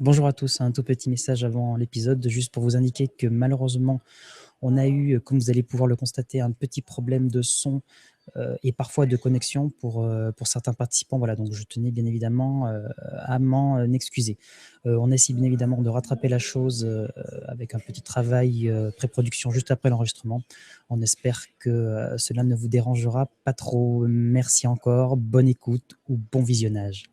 Bonjour à tous, un tout petit message avant l'épisode, juste pour vous indiquer que malheureusement, on a eu, comme vous allez pouvoir le constater, un petit problème de son et parfois de connexion pour certains participants. Voilà, donc je tenais bien évidemment à m'en excuser. On essaie bien évidemment de rattraper la chose avec un petit travail pré-production juste après l'enregistrement. On espère que cela ne vous dérangera pas trop. Merci encore, bonne écoute ou bon visionnage.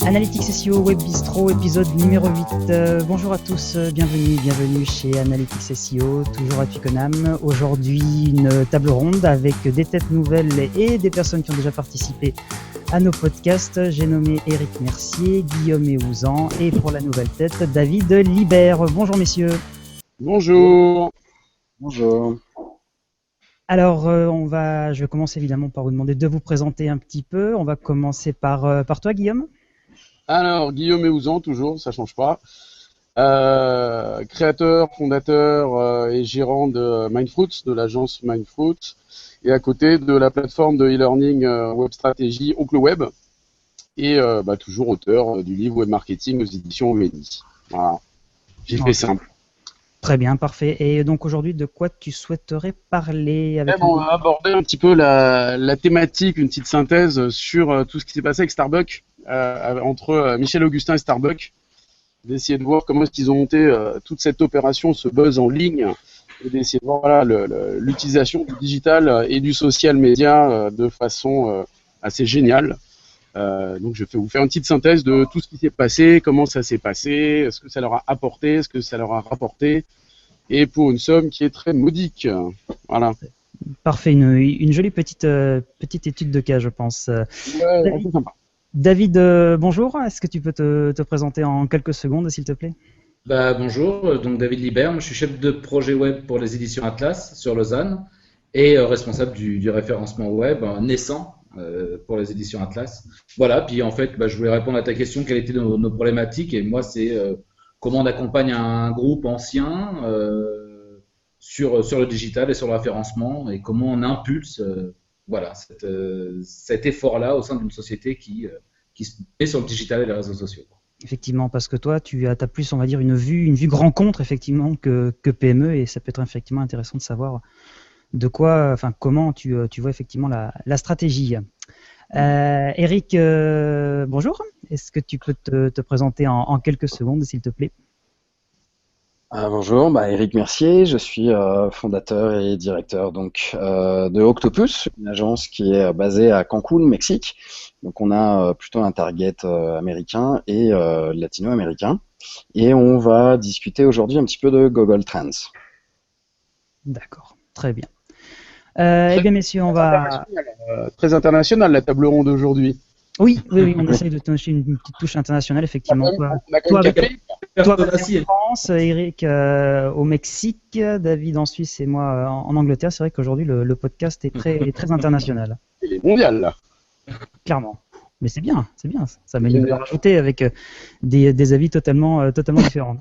Analytics SEO Web Bistro, épisode numéro 8. Bonjour à tous, bienvenue chez Analytics SEO, toujours à Twickenham. Aujourd'hui, une table ronde avec des têtes nouvelles et des personnes qui ont déjà participé à nos podcasts. J'ai nommé Eric Mercier, Guillaume Eouzan et pour la nouvelle tête, David Libert. Bonjour messieurs. Bonjour. Bonjour. Alors, je vais commencer évidemment par vous demander de vous présenter un petit peu. On va commencer par toi, Guillaume. Alors, Guillaume Eouzan, toujours, ça change pas. Créateur, fondateur et gérant de Mindfruits, de l'agence Mindfruits, et à côté de la plateforme de e-learning web stratégie Oncle Web, et toujours auteur du livre Web Marketing aux éditions Omni. Voilà, j'ai fait simple. Très bien, parfait. Et donc aujourd'hui, de quoi tu souhaiterais parler avec On va aborder un petit peu la thématique, une petite synthèse sur tout ce qui s'est passé avec Starbucks, entre Michel Augustin et Starbucks, d'essayer de voir comment est-ce qu'ils ont monté toute cette opération, ce buzz en ligne, et d'essayer de voir l'utilisation du digital et du social média de façon assez géniale. Donc je vais vous faire une petite synthèse de tout ce qui s'est passé, comment ça s'est passé, ce que ça leur a apporté, ce que ça leur a rapporté, et pour une somme qui est très modique. Voilà. Parfait, une jolie petite étude de cas, je pense. Ouais, assez sympa. David, bonjour. Est-ce que tu peux te présenter en quelques secondes, s'il te plaît? Bonjour, donc David Libert, moi, je suis chef de projet web pour les éditions Atlas sur Lausanne et responsable du référencement web naissant pour les éditions Atlas. Voilà, puis en fait, je voulais répondre à ta question, quelles étaient nos problématiques, et moi, c'est comment on accompagne un groupe ancien sur le digital et sur le référencement, et comment on impulse cet effort-là au sein d'une société qui se met sur le digital et les réseaux sociaux. Effectivement, parce que toi, tu as plus, on va dire, une vue grand compte, effectivement, que PME, et ça peut être effectivement intéressant de savoir comment tu vois effectivement la stratégie. Eric, bonjour. Est-ce que tu peux te présenter en quelques secondes, s'il te plaît? Bonjour, Eric Mercier, je suis fondateur et directeur de Octopus, une agence qui est basée à Cancun, Mexique. Donc on a plutôt un target américain et latino-américain. Et on va discuter aujourd'hui un petit peu de Google Trends. D'accord, très bien. Eh bien messieurs, on va... Très international la table ronde aujourd'hui. Oui, on essaye de toucher une petite touche internationale, effectivement. Toi avec France, Eric au Mexique, David en Suisse et moi en Angleterre. C'est vrai qu'aujourd'hui, le podcast est très international. Il est mondial, là. Clairement. Mais c'est bien. Ça met une valeur ajoutée avec des avis totalement différents.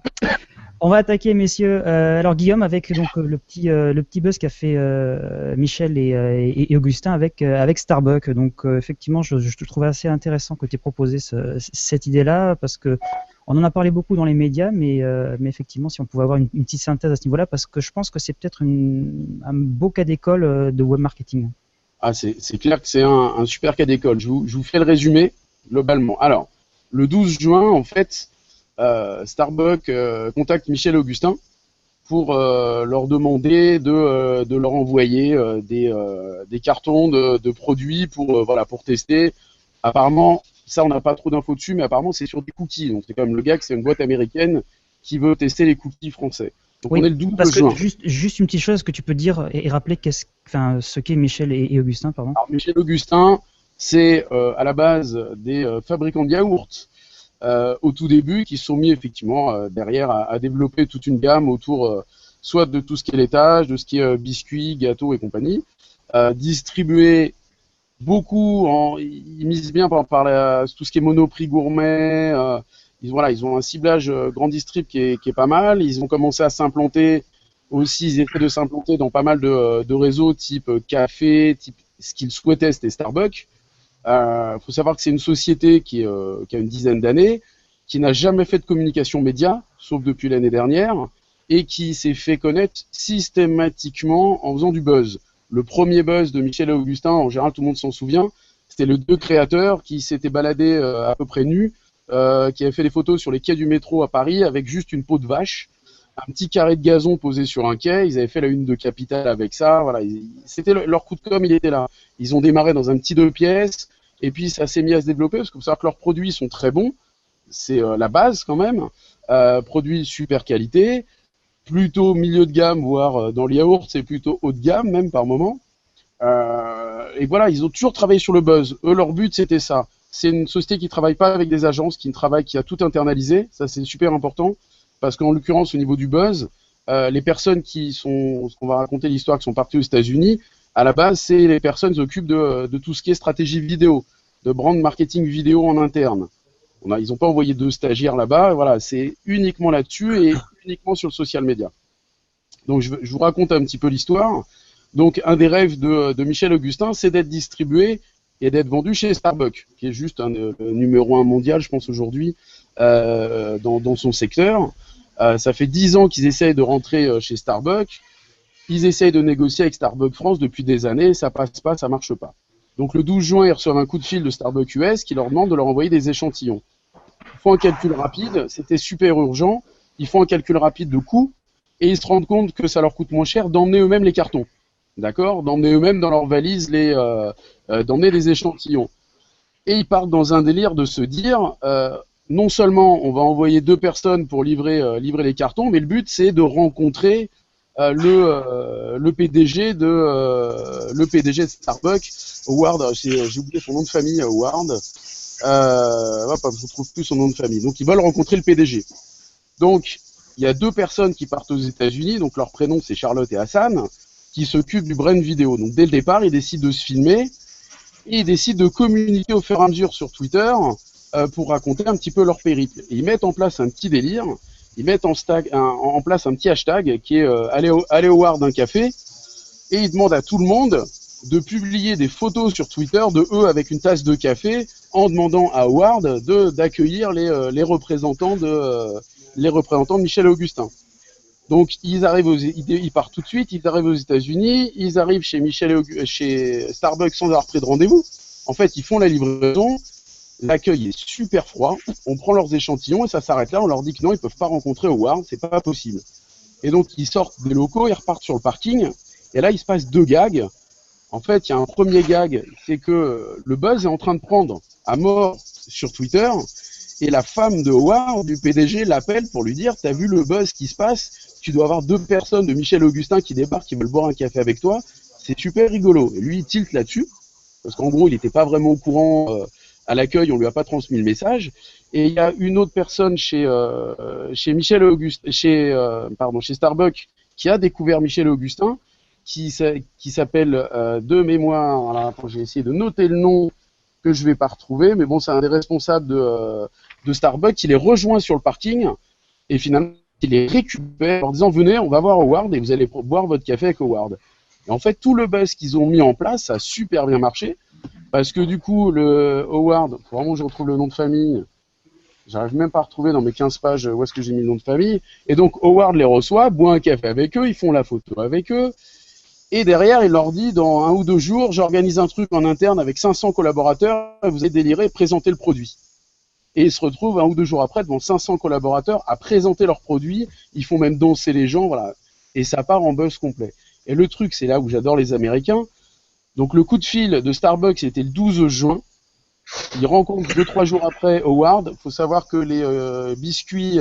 On va attaquer, messieurs. Alors Guillaume, avec donc le petit buzz qu'a fait Michel et Augustin avec Starbucks. Donc effectivement, je te trouvais assez intéressant que tu aies proposé cette idée-là, parce que on en a parlé beaucoup dans les médias, mais effectivement, si on pouvait avoir une petite synthèse à ce niveau-là, parce que je pense que c'est peut-être un beau cas d'école de web marketing. Ah, c'est clair que c'est un super cas d'école. Je vous fais le résumé globalement. Alors, le 12 juin, en fait, Starbucks contacte Michel Augustin pour leur demander de leur envoyer des cartons de produits pour tester. Apparemment, ça on n'a pas trop d'infos dessus, mais apparemment c'est sur des cookies. Donc c'est quand même le gars que c'est une boîte américaine qui veut tester les cookies français. Donc oui, on est le 12 parce juin. Que juste une petite chose que tu peux dire et rappeler ce qu'est Michel et Augustin, pardon. Alors, Michel Augustin, c'est à la base des fabricants de yaourts au tout début, qui se sont mis effectivement derrière à développer toute une gamme autour soit de tout ce qui est laitage, de ce qui est biscuits, gâteaux et compagnie, distribuer beaucoup, ils misent bien par tout ce qui est Monoprix gourmet, ils ont un ciblage grand distrib qui est pas mal. Ils ont commencé à s'implanter aussi, ils essaient de s'implanter dans pas mal de réseaux type café, type ce qu'ils souhaitaient, c'était Starbucks. Faut savoir que c'est une société qui a une dizaine d'années, qui n'a jamais fait de communication média, sauf depuis l'année dernière, et qui s'est fait connaître systématiquement en faisant du buzz. Le premier buzz de Michel et Augustin, en général tout le monde s'en souvient, c'était le deux créateurs qui s'étaient baladés à peu près nus, qui avaient fait des photos sur les quais du métro à Paris avec juste une peau de vache, un petit carré de gazon posé sur un quai. Ils avaient fait la une de Capital avec ça. Voilà, c'était leur coup de com', il était là. Ils ont démarré dans un petit 2 pièces, et puis ça s'est mis à se développer parce que vous savez que leurs produits sont très bons. C'est la base quand même. Produits super qualité, plutôt milieu de gamme, voire dans le yaourt, c'est plutôt haut de gamme même par moment. Et voilà, ils ont toujours travaillé sur le buzz. Eux, leur but, c'était ça. C'est une société qui travaille pas avec des agences, qui a tout internalisé. Ça, c'est super important. Parce qu'en l'occurrence, au niveau du buzz, les personnes ce qu'on va raconter l'histoire, qui sont parties aux États-Unis, à la base, c'est les personnes qui s'occupent de tout ce qui est stratégie vidéo, de brand marketing vidéo en interne. Ils n'ont pas envoyé 2 stagiaires là-bas. Voilà, c'est uniquement là-dessus et uniquement sur le social media. Donc, je vous raconte un petit peu l'histoire. Donc, un des rêves de Michel Augustin, c'est d'être distribué et d'être vendu chez Starbucks, qui est juste le numéro 1 mondial, je pense, aujourd'hui, dans son secteur. Ça fait 10 ans qu'ils essayent de rentrer chez Starbucks. Ils essayent de négocier avec Starbucks France depuis des années. Ça passe pas, ça marche pas. Donc le 12 juin, ils reçoivent un coup de fil de Starbucks US qui leur demande de leur envoyer des échantillons. Ils font un calcul rapide. C'était super urgent. Ils font un calcul rapide de coût et ils se rendent compte que ça leur coûte moins cher d'emmener eux-mêmes les cartons. D'accord ? D'emmener eux-mêmes dans leur valise d'emmener des échantillons. Et ils partent dans un délire de se dire non seulement on va envoyer 2 personnes pour livrer les cartons, mais le but c'est de rencontrer le PDG de Starbucks, Howard. J'ai oublié son nom de famille, Howard. Je ne trouve plus son nom de famille. Donc ils veulent rencontrer le PDG. Donc il y a 2 personnes qui partent aux États-Unis, donc leur prénom c'est Charlotte et Hassan, qui s'occupent du brand vidéo. Donc dès le départ, ils décident de se filmer et ils décident de communiquer au fur et à mesure sur Twitter pour raconter un petit peu leur périple. Et ils mettent en place un petit délire, ils mettent en place un petit hashtag qui est allez Howard un café, et ils demandent à tout le monde de publier des photos sur Twitter de eux avec une tasse de café en demandant à Howard d'accueillir les représentants de Michel Augustin. Donc ils partent tout de suite, ils arrivent aux États-Unis, ils arrivent chez Starbucks sans avoir pris de rendez-vous. En fait, ils font la livraison, l'accueil est super froid, on prend leurs échantillons et ça s'arrête là, on leur dit que non, ils peuvent pas rencontrer Howard, c'est pas possible. Et donc ils sortent des locaux, ils repartent sur le parking, et là il se passe 2 gags. En fait, il y a un premier gag, c'est que le buzz est en train de prendre à mort sur Twitter, et la femme de Howard, du PDG, l'appelle pour lui dire « T'as vu le buzz qui se passe ? Tu dois avoir 2 personnes de Michel Augustin qui débarquent, qui veulent boire un café avec toi. C'est super rigolo. » Et lui, il tilte là-dessus, parce qu'en gros, il n'était pas vraiment au courant à l'accueil, on lui a pas transmis le message. Et il y a une autre personne chez Starbucks qui a découvert Michel Augustin, qui s'appelle de mémoire. Alors, attends, j'ai essayé de noter le nom que je vais pas retrouver, mais bon, c'est un des responsables de Starbucks. Il les rejoint sur le parking et finalement il les récupère en disant venez, on va voir Howard et vous allez boire votre café avec Howard. Et en fait, tout le buzz qu'ils ont mis en place, ça a super bien marché parce que du coup, le Howard, faut vraiment que je retrouve le nom de famille. J'arrive même pas à retrouver dans mes 15 pages où est-ce que j'ai mis le nom de famille. Et donc Howard les reçoit, boit un café avec eux, ils font la photo avec eux. Et derrière, il leur dit, dans 1 ou 2 jours, j'organise un truc en interne avec 500 collaborateurs, vous allez délirer, présenter le produit. Et ils se retrouvent 1 ou 2 jours après devant 500 collaborateurs à présenter leur produit. Ils font même danser les gens, voilà. Et ça part en buzz complet. Et le truc, c'est là où j'adore les Américains. Donc le coup de fil de Starbucks, c'était le 12 juin. Ils rencontrent 2-3 jours après Howard. Il faut savoir que les biscuits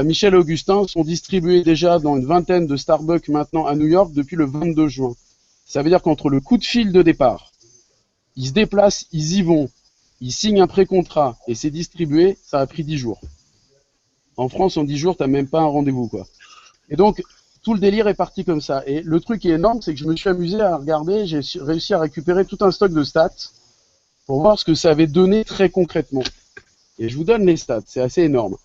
Michel Augustin sont distribués déjà dans une vingtaine de Starbucks maintenant à New York depuis le 22 juin. Ça veut dire qu'entre le coup de fil de départ, ils se déplacent, ils y vont, ils signent un pré-contrat et c'est distribué, ça a pris 10 jours. En France, en 10 jours, t'as même pas un rendez-vous, quoi. Et donc, tout le délire est parti comme ça. Et le truc qui est énorme, c'est que je me suis amusé à regarder, j'ai réussi à récupérer tout un stock de stats pour voir ce que ça avait donné très concrètement. Et je vous donne les stats, c'est assez énorme.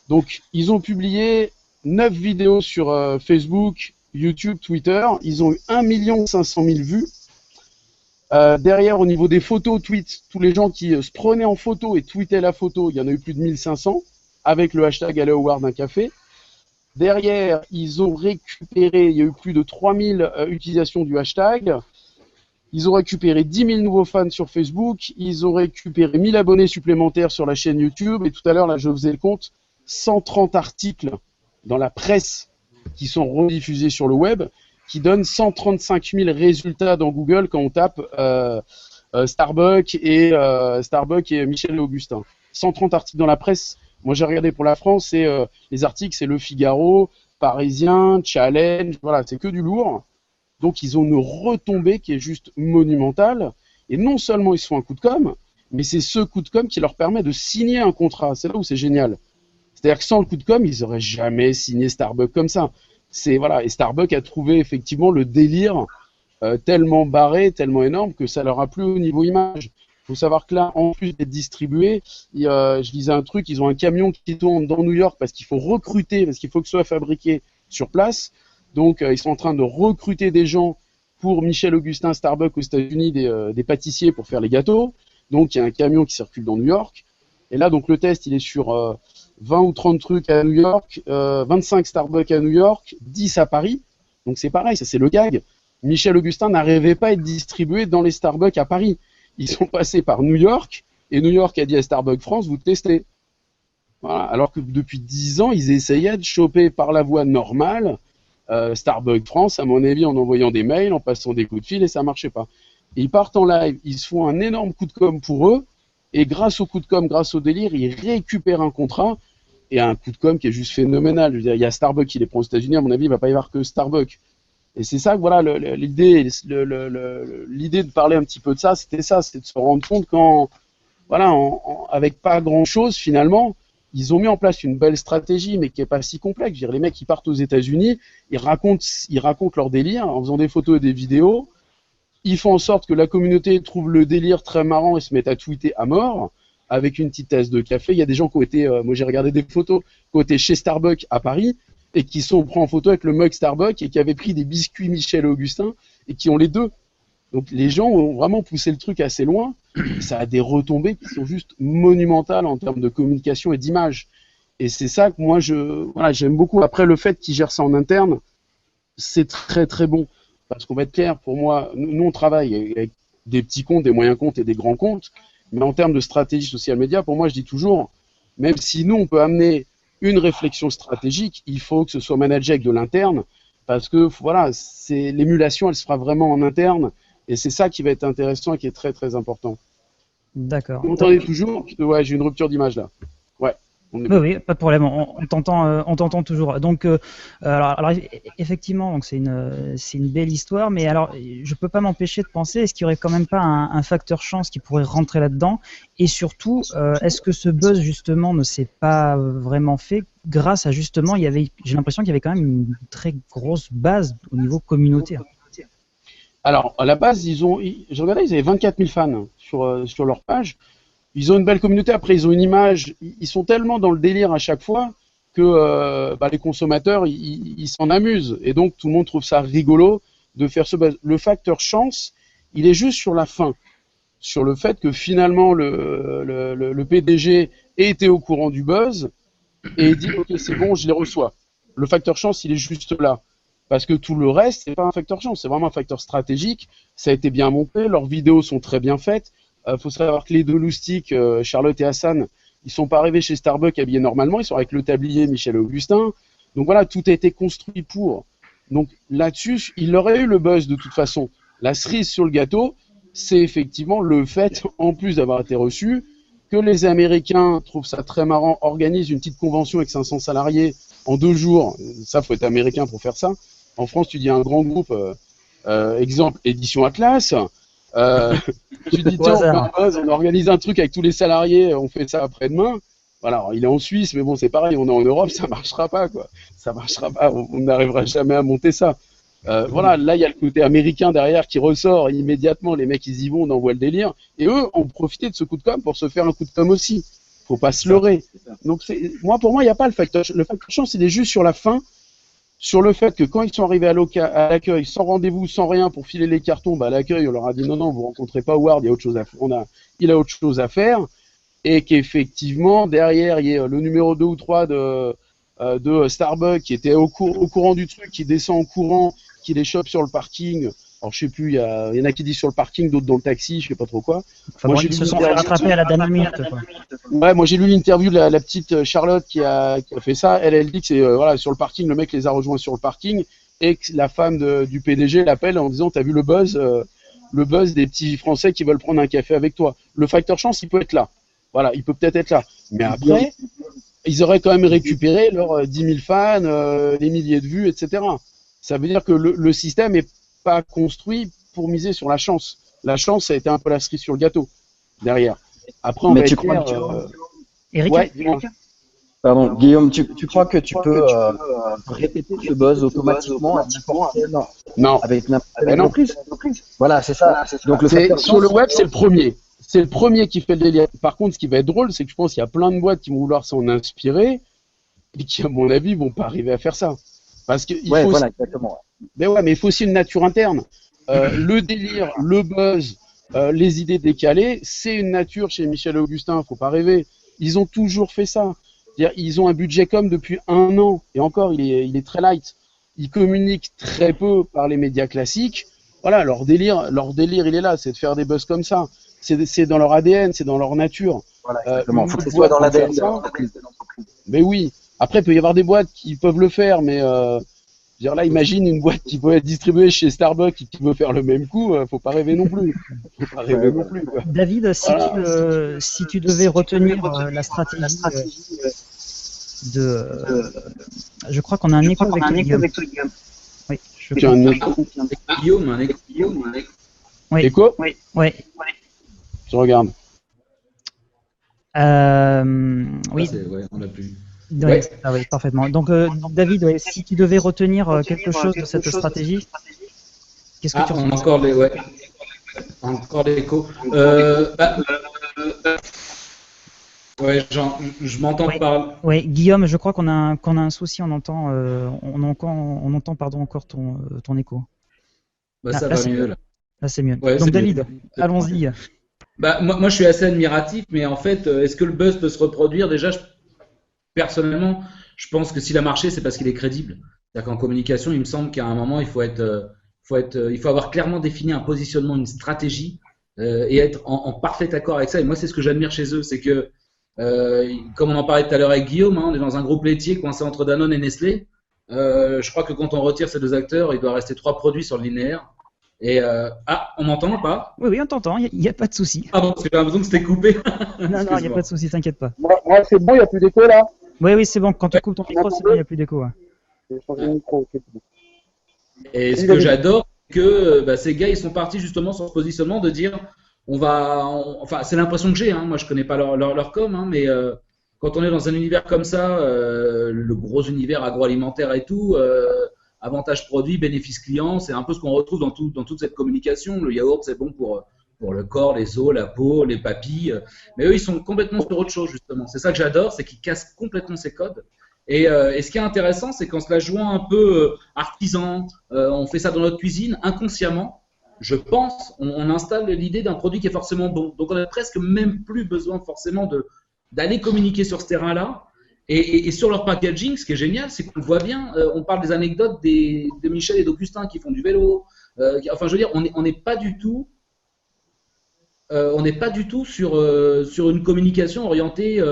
Donc, ils ont publié 9 vidéos sur Facebook, YouTube, Twitter. Ils ont eu 1 500 000 vues. Derrière, au niveau des photos, tweets, tous les gens qui se prenaient en photo et tweetaient la photo, il y en a eu plus de 1500 avec le hashtag aller au boire d'un café. Derrière, ils ont récupéré, il y a eu plus de 3000 utilisations du hashtag. Ils ont récupéré 10 000 nouveaux fans sur Facebook. Ils ont récupéré 1000 abonnés supplémentaires sur la chaîne YouTube. Et tout à l'heure, là, je faisais le compte, 130 articles dans la presse qui sont rediffusés sur le web, qui donnent 135 000 résultats dans Google quand on tape Starbucks et Michel et Augustin. 130 articles dans la presse. Moi, j'ai regardé pour la France, les articles, c'est Le Figaro, Parisien, Challenge, voilà, c'est que du lourd. Donc, ils ont une retombée qui est juste monumentale. Et non seulement ils se font un coup de com', mais c'est ce coup de com' qui leur permet de signer un contrat. C'est là où c'est génial. C'est-à-dire que sans le coup de com', ils n'auraient jamais signé Starbucks comme ça. Voilà, et Starbucks a trouvé effectivement le délire tellement barré, tellement énorme que ça leur a plu au niveau image. Il faut savoir que là, en plus d'être distribué, je lisais un truc, ils ont un camion qui tourne dans New York parce qu'il faut recruter, parce qu'il faut que ce soit fabriqué sur place. Donc, ils sont en train de recruter des gens pour Michel Augustin Starbucks aux États-Unis, des pâtissiers pour faire les gâteaux. Donc, il y a un camion qui circule dans New York. Et là, donc, le test, il est sur 20 ou 30 trucs à New York, 25 Starbucks à New York, 10 à Paris. Donc, c'est pareil, ça, c'est le gag. Michel Augustin n'arrivait pas à être distribué dans les Starbucks à Paris. Ils sont passés par New York, et New York a dit à Starbucks France, vous testez. Voilà. Alors que depuis 10 ans, ils essayaient de choper par la voie normale Starbucks France, à mon avis, en envoyant des mails, en passant des coups de fil, et ça marchait pas. Et ils partent en live, ils se font un énorme coup de com' pour eux, et grâce au coup de com', grâce au délire, ils récupèrent un contrat, et un coup de com' qui est juste phénoménal. Je veux dire, il y a Starbucks qui les prend aux États-Unis, à mon avis, il va pas y avoir que Starbucks. Et c'est ça que voilà, l'idée de parler un petit peu de ça, c'était ça, c'était de se rendre compte qu'en voilà, avec pas grand chose finalement, ils ont mis en place une belle stratégie, mais qui est pas si complexe. Je veux dire, les mecs, ils partent aux États-Unis, ils racontent leur délire en faisant des photos et des vidéos. Ils font en sorte que la communauté trouve le délire très marrant et se mettent à tweeter à mort avec une petite tasse de café. Il y a des gens qui ont été, moi j'ai regardé des photos, qui ont été chez Starbucks à Paris et qui sont pris en photo avec le mug Starbucks et qui avaient pris des biscuits Michel et Augustin et qui ont les deux. Donc les gens ont vraiment poussé le truc assez loin. Ça a des retombées qui sont juste monumentales en termes de communication et d'image. Et c'est ça que moi j'aime beaucoup. Après, le fait qu'ils gèrent ça en interne, c'est très très bon. Parce qu'on va être clair, pour moi, nous on travaille avec des petits comptes, des moyens comptes et des grands comptes. Mais en termes de stratégie social média, pour moi je dis toujours, même si nous on peut amener une réflexion stratégique, il faut que ce soit managé avec de l'interne. Parce que voilà, l'émulation, elle se fera vraiment en interne. Et c'est ça qui va être intéressant et qui est très très important. D'accord. Vous m'entendez toujours? Ouais, j'ai une rupture d'image là. Ouais. Oui, pas de problème. On t'entend toujours. Donc, alors, effectivement, donc c'est une belle histoire, mais alors, je peux pas m'empêcher de penser, est-ce qu'il y aurait quand même pas un facteur chance qui pourrait rentrer là-dedans? Et surtout, est-ce que ce buzz justement ne s'est pas vraiment fait grâce à justement, j'ai l'impression qu'il y avait quand même une très grosse base au niveau communautaire. Alors, à la base, je regardais, ils avaient 24 000 fans sur leur page. Ils ont une belle communauté. Après, ils ont une image. Ils sont tellement dans le délire à chaque fois que les consommateurs, ils s'en amusent. Et donc, tout le monde trouve ça rigolo de faire ce buzz. Le facteur chance, il est juste sur la fin. Sur le fait que finalement, le PDG ait été au courant du buzz et dit « Ok, c'est bon, je les reçois ». Le facteur chance, il est juste là. Parce que tout le reste, c'est pas un facteur chance, c'est vraiment un facteur stratégique. Ça a été bien monté, leurs vidéos sont très bien faites. Faut savoir que les deux loustiques, Charlotte et Hassan, ils sont pas arrivés chez Starbucks habillés normalement, ils sont avec le tablier Michel et Augustin. Donc voilà, tout a été construit pour. Donc là-dessus, il aurait eu le buzz de toute façon. La cerise sur le gâteau, c'est effectivement le fait, en plus d'avoir été reçu, que les Américains trouvent ça très marrant, organisent une petite convention avec 500 salariés en 2 jours. Ça, faut être américain pour faire ça. En France, tu dis un grand groupe, exemple, Édition Atlas. Tu dis, tiens, on organise un truc avec tous les salariés, on fait ça après-demain. Voilà, alors, il est en Suisse, mais bon, c'est pareil, on est en Europe, ça marchera pas, quoi. Ça marchera pas, on n'arrivera jamais à monter ça. Voilà, là, il y a le côté américain derrière qui ressort immédiatement. Les mecs, ils y vont, on envoie le délire. Et eux ont profité de ce coup de com' pour se faire un coup de com' aussi. Faut pas se leurrer. Donc pour moi, il n'y a pas le facteur. Le facteur chance, il est juste sur la fin, sur le fait que quand ils sont arrivés à l'accueil, sans rendez-vous, sans rien, pour filer les cartons, bah, à l'accueil, on leur a dit non, vous rencontrez pas Howard, il y a autre chose il a autre chose à faire, et qu'effectivement, derrière, il y a le numéro 2 ou 3 de Starbucks qui était au courant du truc, qui descend en courant, qui les chope sur le parking. Alors, je sais plus, il y en a qui disent sur le parking, d'autres dans le taxi, je sais pas trop quoi. Enfin, moi, ils se sont fait rattraper à la dernière minute, quoi. Ouais, moi j'ai lu l'interview de la petite Charlotte qui a fait ça. Elle dit que c'est voilà, sur le parking, le mec les a rejoints sur le parking et que la femme du PDG l'appelle en disant t'as vu le buzz des petits Français qui veulent prendre un café avec toi. Le facteur chance, il peut être là. Voilà, il peut peut-être être là. Mais après, ils auraient quand même récupéré leurs 10 000 fans, les milliers de vues, etc. Ça veut dire que le système est pas construit pour miser sur la chance. La chance, ça a été un peu la cerise sur le gâteau derrière. Après, on va être clair. Eric, ouais, pardon, Guillaume, tu crois que tu peux répéter ce buzz automatiquement à n'importe quel... Non. Avec n'importe quelle entreprise. Voilà, c'est ça. Donc sur le web, c'est le premier. C'est le premier qui fait le délire. Par contre, ce qui va être drôle, c'est que je pense qu'il y a plein de boîtes qui vont vouloir s'en inspirer et qui, à mon avis, vont pas arriver à faire ça. Parce que il faut. Voilà, exactement. Mais ouais, mais il faut aussi une nature interne. Le délire, le buzz, les idées décalées, c'est une nature chez Michel et Augustin. Faut pas rêver. Ils ont toujours fait ça. C'est-à-dire, ils ont un budget com depuis 1 an et encore, il est très light. Ils communiquent très peu par les médias classiques. Voilà, leur délire, il est là, c'est de faire des buzz comme ça. C'est dans leur ADN, c'est dans leur nature. Voilà, exactement. Faut que ce soit dans l'ADN de l'entreprise. Mais oui. Après, il peut y avoir des boîtes qui peuvent le faire, mais dire là, imagine une boîte qui peut être distribuée chez Starbucks et qui veut faire le même coup, faut pas rêver non plus. Faut pas rêver non plus, quoi. David, si tu devais retenir la stratégie je crois qu'on a un écho avec toi, Guillaume. Oui, tu as un écho. Guillaume, un écho. Oui. Écho ? Oui. Je regarde. Oui. Ouais, on l'a plus. Ouais. Ah oui, parfaitement. Donc, David, si tu devais retenir quelque chose de cette stratégie, qu'est-ce que tu retiens ? Encore l'écho. Ouais, je m'entends parler. Oui, Guillaume, je crois qu'on a un souci. On entend encore ton écho. Ça va mieux là. Là, c'est mieux. Ouais, donc, David, mieux. allons-y. Moi, je suis assez admiratif, mais en fait, est-ce que le buzz peut se reproduire ? Déjà, personnellement, je pense que s'il a marché, c'est parce qu'il est crédible. C'est-à-dire qu'en communication, il me semble qu'à un moment, il faut avoir clairement défini un positionnement, une stratégie, et être en parfait accord avec ça. Et moi, c'est ce que j'admire chez eux, c'est que, comme on en parlait tout à l'heure avec Guillaume, on est dans un groupe laitier coincé entre Danone et Nestlé. Je crois que quand on retire ces 2 acteurs, il doit rester 3 produits sur le linéaire. Et on m'entend ou pas ? Oui, on t'entend, il n'y a pas de souci. Ah bon, parce que j'ai l'impression que c'était coupé. Non, il n'y a pas de souci, t'inquiète pas. Moi, c'est bon, il n'y a plus d'écho là ? Oui, c'est bon, quand tu coupes ton micro, c'est bon, il n'y a plus d'écho. Ouais. J'ai changé le micro, ok. Et ce que j'adore, c'est que ces gars, ils sont partis justement sur ce positionnement de dire, enfin, c'est l'impression que j'ai, moi je connais pas leur com, mais quand on est dans un univers comme ça, le gros univers agroalimentaire et tout, avantage produit, bénéfice client, c'est un peu ce qu'on retrouve dans toute cette communication. Le yaourt, c'est bon pour le corps, les os, la peau, les papilles. Mais eux, ils sont complètement sur autre chose, justement. C'est ça que j'adore, c'est qu'ils cassent complètement ces codes. Et ce qui est intéressant, c'est qu'en se la jouant un peu artisan, on fait ça dans notre cuisine, inconsciemment, je pense, on installe l'idée d'un produit qui est forcément bon. Donc, on n'a presque même plus besoin forcément d'aller communiquer sur ce terrain-là. Et sur leur packaging, ce qui est génial, c'est qu'on voit bien, on parle des anecdotes de Michel et d'Augustin qui font du vélo. Enfin, je veux dire, on n'est pas du tout sur une communication orientée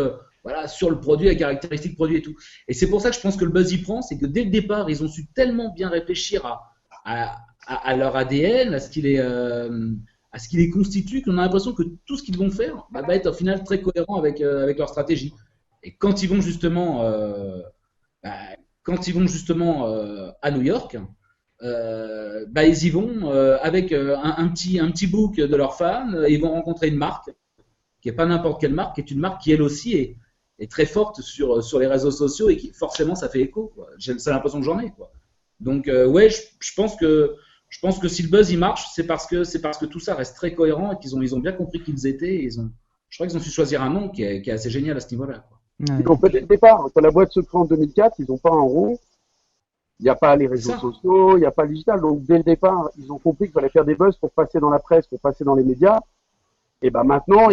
sur le produit, les caractéristiques produits et tout. Et c'est pour ça que je pense que le buzz y prend, c'est que dès le départ, ils ont su tellement bien réfléchir à leur ADN, à ce qui les constitue, qu'on a l'impression que tout ce qu'ils vont faire va être au final très cohérent avec leur stratégie. Et quand ils vont justement, à New York, ils y vont avec un petit book de leurs fans. Ils vont rencontrer une marque qui n'est pas n'importe quelle marque, qui est une marque qui elle aussi est très forte sur les réseaux sociaux et qui forcément ça fait écho, quoi. J'ai l'impression que j'en ai, quoi. Donc je pense que si le buzz il marche, c'est parce que tout ça reste très cohérent et qu'ils ont bien compris qui ils étaient et je crois qu'ils ont su choisir un nom qui est assez génial à ce niveau-là, quoi. Ouais. Ils ont fait dès le départ. Quand la boîte se crée en 2004, ils n'ont pas un rond. Il n'y a pas les réseaux Ça. sociaux, il n'y a pas le digital. Donc, dès le départ, ils ont compris qu'il fallait faire des buzz pour passer dans la presse, pour passer dans les médias. Et ben maintenant,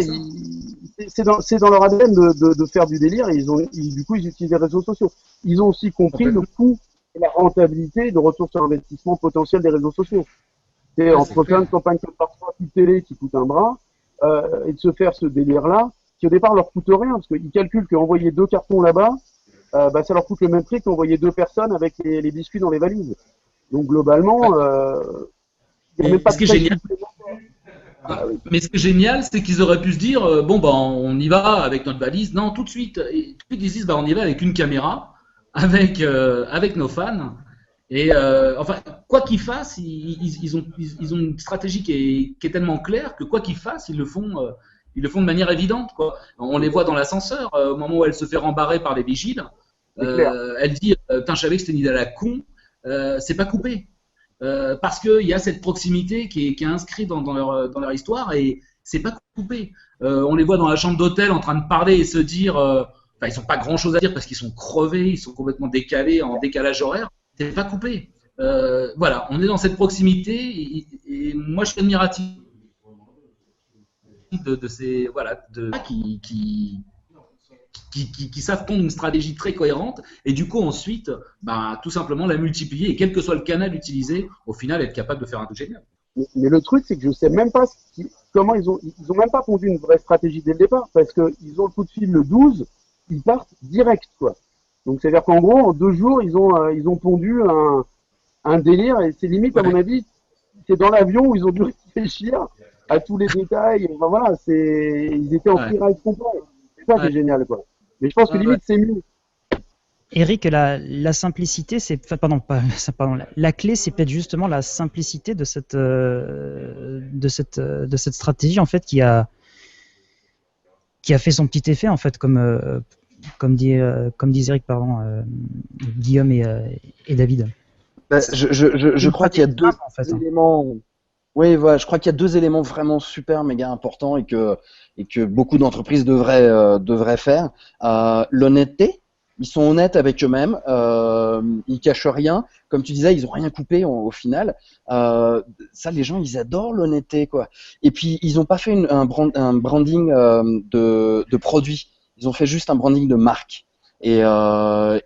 C'est ça. c'est dans leur ADN de faire du délire. Et du coup, ils utilisent les réseaux sociaux. Ils ont aussi compris le coût et la rentabilité de retour sur investissement potentiel des réseaux sociaux. C'est Ouais, entre c'est faire clair. une campagne comme parfois de télé qui coûte un bras et de se faire ce délire-là, qui au départ leur coûte rien, parce qu'ils calculent qu'envoyer 2 cartons là-bas, bah, ça leur coûte le même prix qu'envoyer 2 personnes avec les biscuits dans les valises. Donc globalement, il n'y a Et même pas ce de qui est frais génial, supplémentaires. Ah oui. mais ce qui est génial, c'est qu'ils auraient pu se dire, bon, bah, on y va avec notre valise. Non, tout de suite. Et tout de suite, ils se disent, bah, on y va avec une caméra, avec nos fans. Et enfin, quoi qu'ils fassent, ils ont une stratégie qui est tellement claire que quoi qu'ils fassent, ils le font de manière évidente, quoi. On les voit dans l'ascenseur, au moment où elle se fait rembarrer par les vigiles. C'est clair. Elle dit, putain, je savais que c'était une idée à la con. C'est pas coupé. Parce qu'il y a cette proximité qui est inscrite dans leur histoire et c'est pas coupé. On les voit dans la chambre d'hôtel en train de parler et se dire, enfin, ils n'ont pas grand chose à dire parce qu'ils sont crevés, ils sont complètement décalés, en décalage horaire. C'est pas coupé. Voilà, on est dans cette proximité et moi je suis admiratif de ces voilà qui savent pondre une stratégie très cohérente et du coup ensuite bah, tout simplement la multiplier et quel que soit le canal utilisé, au final être capable de faire un truc génial. Mais le truc, c'est que je sais même pas comment ils ont même pas pondu une vraie stratégie dès le départ, parce qu'ils ont le coup de fil le 12, ils partent direct, quoi. Donc, c'est-à-dire qu'en gros, en 2 jours, ils ont pondu un délire, et c'est limite, à mon avis, c'est dans l'avion où ils ont dû réfléchir à tous les détails. Enfin, voilà, ils étaient en freeride complet. C'est ça qui est génial, quoi. Mais je pense que limite, c'est mieux. Eric, la simplicité, c'est, enfin, pardon, la clé, c'est peut-être justement la simplicité de cette stratégie en fait qui a fait son petit effet en fait, comme disent Eric, pardon, Guillaume et David. Bah, je crois qu'il y a deux en fait, éléments. Oui, voilà, je crois qu'il y a 2 éléments vraiment super méga importants et que beaucoup d'entreprises devraient faire. L'honnêteté. Ils sont honnêtes avec eux-mêmes, ils cachent rien. Comme tu disais, ils ont rien coupé au final. Ça, les gens, ils adorent l'honnêteté, quoi. Et puis, ils n'ont pas fait un branding de produit. Ils ont fait juste un branding de marque. Et ça,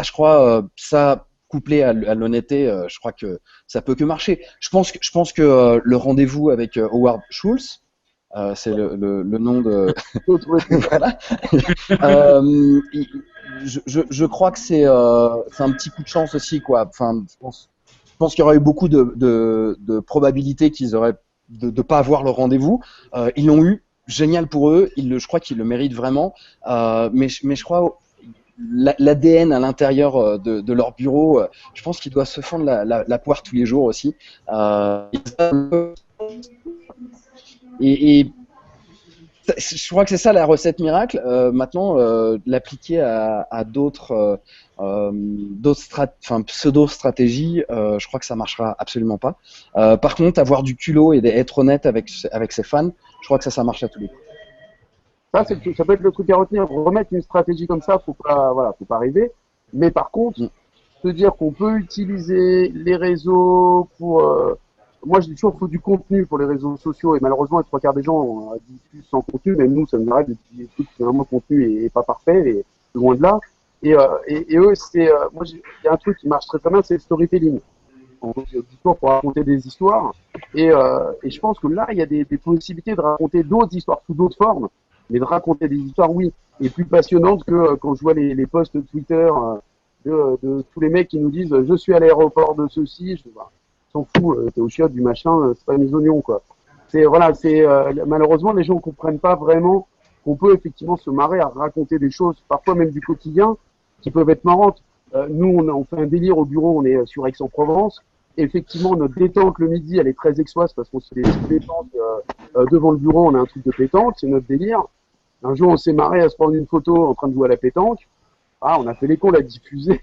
je crois, ça couplé à l'honnêteté, je crois que ça peut que marcher. Je pense que le rendez-vous avec Howard Schultz, c'est le nom de voilà. Je crois que c'est un petit coup de chance aussi, quoi. Enfin, je pense qu'il y aurait eu beaucoup de probabilités qu'ils auraient de pas avoir le rendez-vous. Ils l'ont eu, génial pour eux. Je crois qu'ils le méritent vraiment. Mais je crois l'ADN à l'intérieur de leur bureau, je pense qu'ils doivent se fendre la poire tous les jours aussi. Et je crois que c'est ça la recette miracle. Maintenant, l'appliquer à d'autres pseudo-stratégies, je crois que ça marchera absolument pas. Par contre, avoir du culot et être honnête avec ses fans, je crois que ça marche à tous les coups. Ça peut être le truc à retenir. Remettre une stratégie comme ça, faut pas rêver. Mais par contre, se dire qu'on peut utiliser les réseaux pour moi, je dis toujours qu'il faut du contenu pour les réseaux sociaux et malheureusement, les 3 quarts des gens diffusent sans contenu. Même nous, ça nous arrive d'utiliser des trucs qui finalement le contenu est pas parfait et loin de là. Et eux, moi, il y a un truc qui marche très bien, c'est le storytelling. En gros, c'est l'histoire pour raconter des histoires. Et je pense que là, il y a des possibilités de raconter d'autres histoires sous d'autres formes, mais de raconter des histoires, oui, et plus passionnantes que quand je vois les posts Twitter de tous les mecs qui nous disent je suis à l'aéroport de ceci. Je dis, bah, s'en fout, t'es au chiottes du machin, c'est pas mes oignons, quoi. Malheureusement, les gens ne comprennent pas vraiment qu'on peut effectivement se marrer à raconter des choses, parfois même du quotidien, qui peuvent être marrantes. Nous, on fait un délire au bureau, on est sur Aix-en-Provence. Effectivement, notre détente le midi, elle est très aixoise parce qu'on se fait des petites détentes devant le bureau, on a un truc de pétanque, c'est notre délire. Un jour, on s'est marré à se prendre une photo en train de jouer à la pétanque. Ah, on a fait les cons, on l'a diffusé.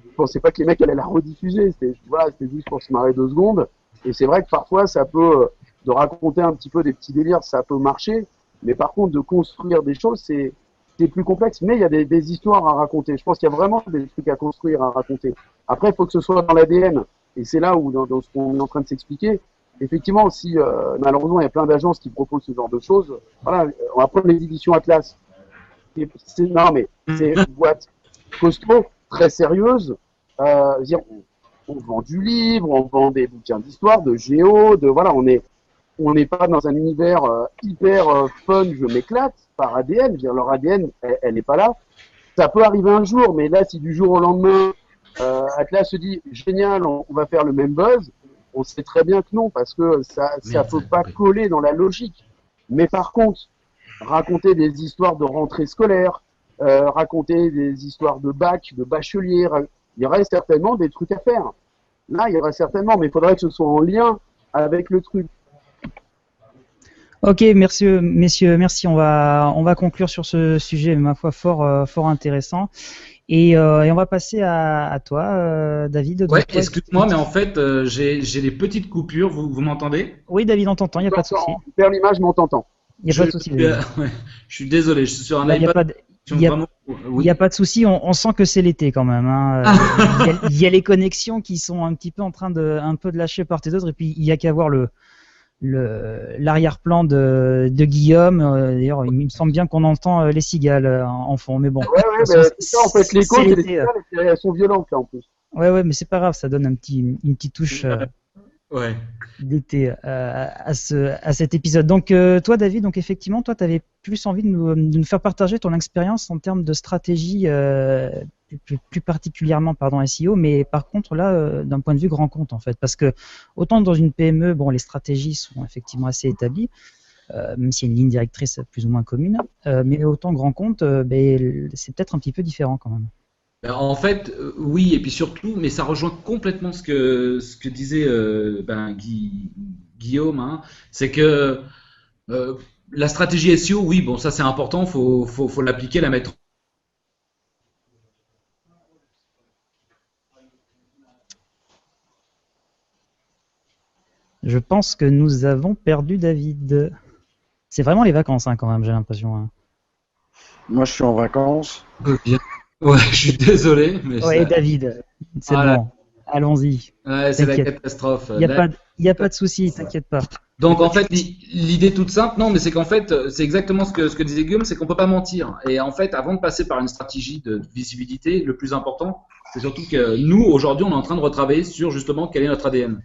Je pensais pas que les mecs allaient la rediffuser. C'était juste pour se marrer 2 secondes. Et c'est vrai que parfois, ça peut, de raconter un petit peu des petits délires, ça peut marcher. Mais par contre, de construire des choses, c'est plus complexe. Mais il y a des histoires à raconter. Je pense qu'il y a vraiment des trucs à construire, à raconter. Après, il faut que ce soit dans l'ADN. Et c'est là où, dans ce qu'on est en train de s'expliquer, effectivement, si malheureusement il y a plein d'agences qui proposent ce genre de choses, voilà, on va prendre les éditions Atlas. Non, mais c'est une boîte costaud, très sérieuse. Dire, on vend du livre, on vend des bouquins d'histoire, de géo, voilà, on n'est pas dans un univers hyper fun, je m'éclate par ADN. Je veux dire, leur ADN, elle n'est pas là. Ça peut arriver un jour, mais là, si du jour au lendemain, Atlas se dit génial, on va faire le même buzz, on sait très bien que non, parce que ça peut pas coller dans la logique. Mais par contre, raconter des histoires de rentrée scolaire, raconter des histoires de bac, de bachelier, il y aurait certainement des trucs à faire. Là, il y aurait certainement, mais il faudrait que ce soit en lien avec le truc. Ok, merci, messieurs, merci. On va conclure sur ce sujet, ma foi, fort intéressant. Et on va passer à toi, David. Ouais, excuse-moi, mais en fait, j'ai des petites coupures. Vous m'entendez? Oui, David, on t'entend, il n'y a pas de souci. On perd l'image, mais on t'entend. Il n'y a pas de souci. Ouais, je suis désolé, je suis sur un iPad. Il n'y a pas de souci, on sent que c'est l'été quand même. Hein. Il y a les connexions qui sont un petit peu en train de lâcher part et d'autre, et puis il n'y a qu'à voir l'arrière-plan de Guillaume. D'ailleurs, il me semble bien qu'on entend les cigales en fond, mais bon. Ouais, mais c'est ça, en fait, l'écho, c'est les cigales, elles sont violentes là en plus. Ouais, mais c'est pas grave, ça donne une petite touche ouais. d'été à cet épisode. Donc, toi, David, donc effectivement, toi, tu avais plus envie de nous faire partager ton expérience en termes de stratégie, plus particulièrement, SEO, mais par contre, là, d'un point de vue grand compte, en fait. Parce que, autant dans une PME, bon, les stratégies sont effectivement assez établies, même s'il y a une ligne directrice plus ou moins commune, mais autant grand compte, c'est peut-être un petit peu différent quand même. En fait, oui, et puis surtout, mais ça rejoint complètement ce que disait Guillaume, hein, c'est que la stratégie SEO, oui, bon, ça c'est important, faut l'appliquer, la mettre. Je pense que nous avons perdu David. C'est vraiment les vacances, hein, quand même, j'ai l'impression. Hein. Moi, je suis en vacances. Bien. Ouais, je suis désolé. Mais ouais, David, c'est bon. Allons-y. Ouais, c'est la catastrophe. Il n'y a pas de souci, t'inquiète pas. Donc en fait, l'idée toute simple, non, mais c'est qu'en fait, c'est exactement ce que disait Guillaume, c'est qu'on peut pas mentir. Et en fait, avant de passer par une stratégie de visibilité, le plus important, c'est surtout que nous, aujourd'hui, on est en train de retravailler sur justement quel est notre ADN.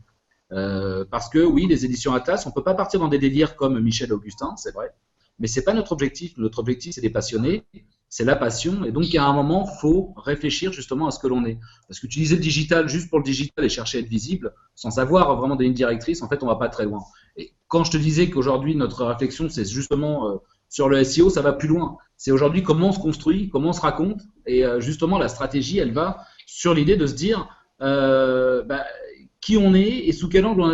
Parce que oui, les éditions Atlas, on peut pas partir dans des délires comme Michel Augustin, c'est vrai, mais c'est pas notre objectif. Notre objectif, c'est des passionnés, c'est la passion, et donc il y a un moment, faut réfléchir justement à ce que l'on est. Parce que utiliser le digital juste pour le digital et chercher à être visible, sans avoir vraiment des lignes directrices, en fait, on va pas très loin. Et quand je te disais qu'aujourd'hui notre réflexion, c'est justement sur le SEO, ça va plus loin. C'est aujourd'hui comment on se construit, comment on se raconte, et justement la stratégie, elle va sur l'idée de se dire qui on est et sous quel angle on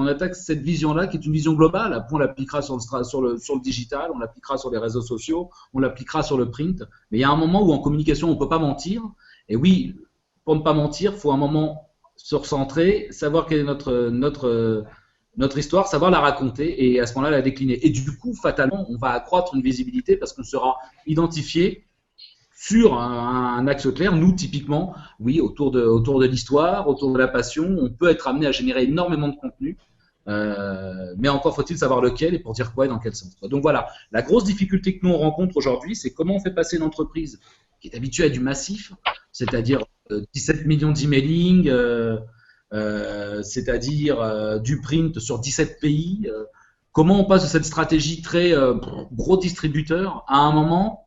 attaque cette vision-là, qui est une vision globale. Après, on l'appliquera sur le digital, on l'appliquera sur les réseaux sociaux, on l'appliquera sur le print. Mais il y a un moment où en communication, on ne peut pas mentir. Et oui, pour ne pas mentir, il faut un moment se recentrer, savoir quelle est notre histoire, savoir la raconter et à ce moment-là la décliner. Et du coup, fatalement, on va accroître une visibilité parce qu'on sera identifié sur un axe clair. Nous, typiquement, oui, autour de l'histoire, autour de la passion, on peut être amené à générer énormément de contenu, mais encore faut-il savoir lequel et pour dire quoi et dans quel sens. Donc voilà, la grosse difficulté que nous on rencontre aujourd'hui, c'est comment on fait passer une entreprise qui est habituée à du massif, c'est-à-dire 17 millions d'emailing, c'est-à-dire du print sur 17 pays, comment on passe de cette stratégie très gros distributeur à un moment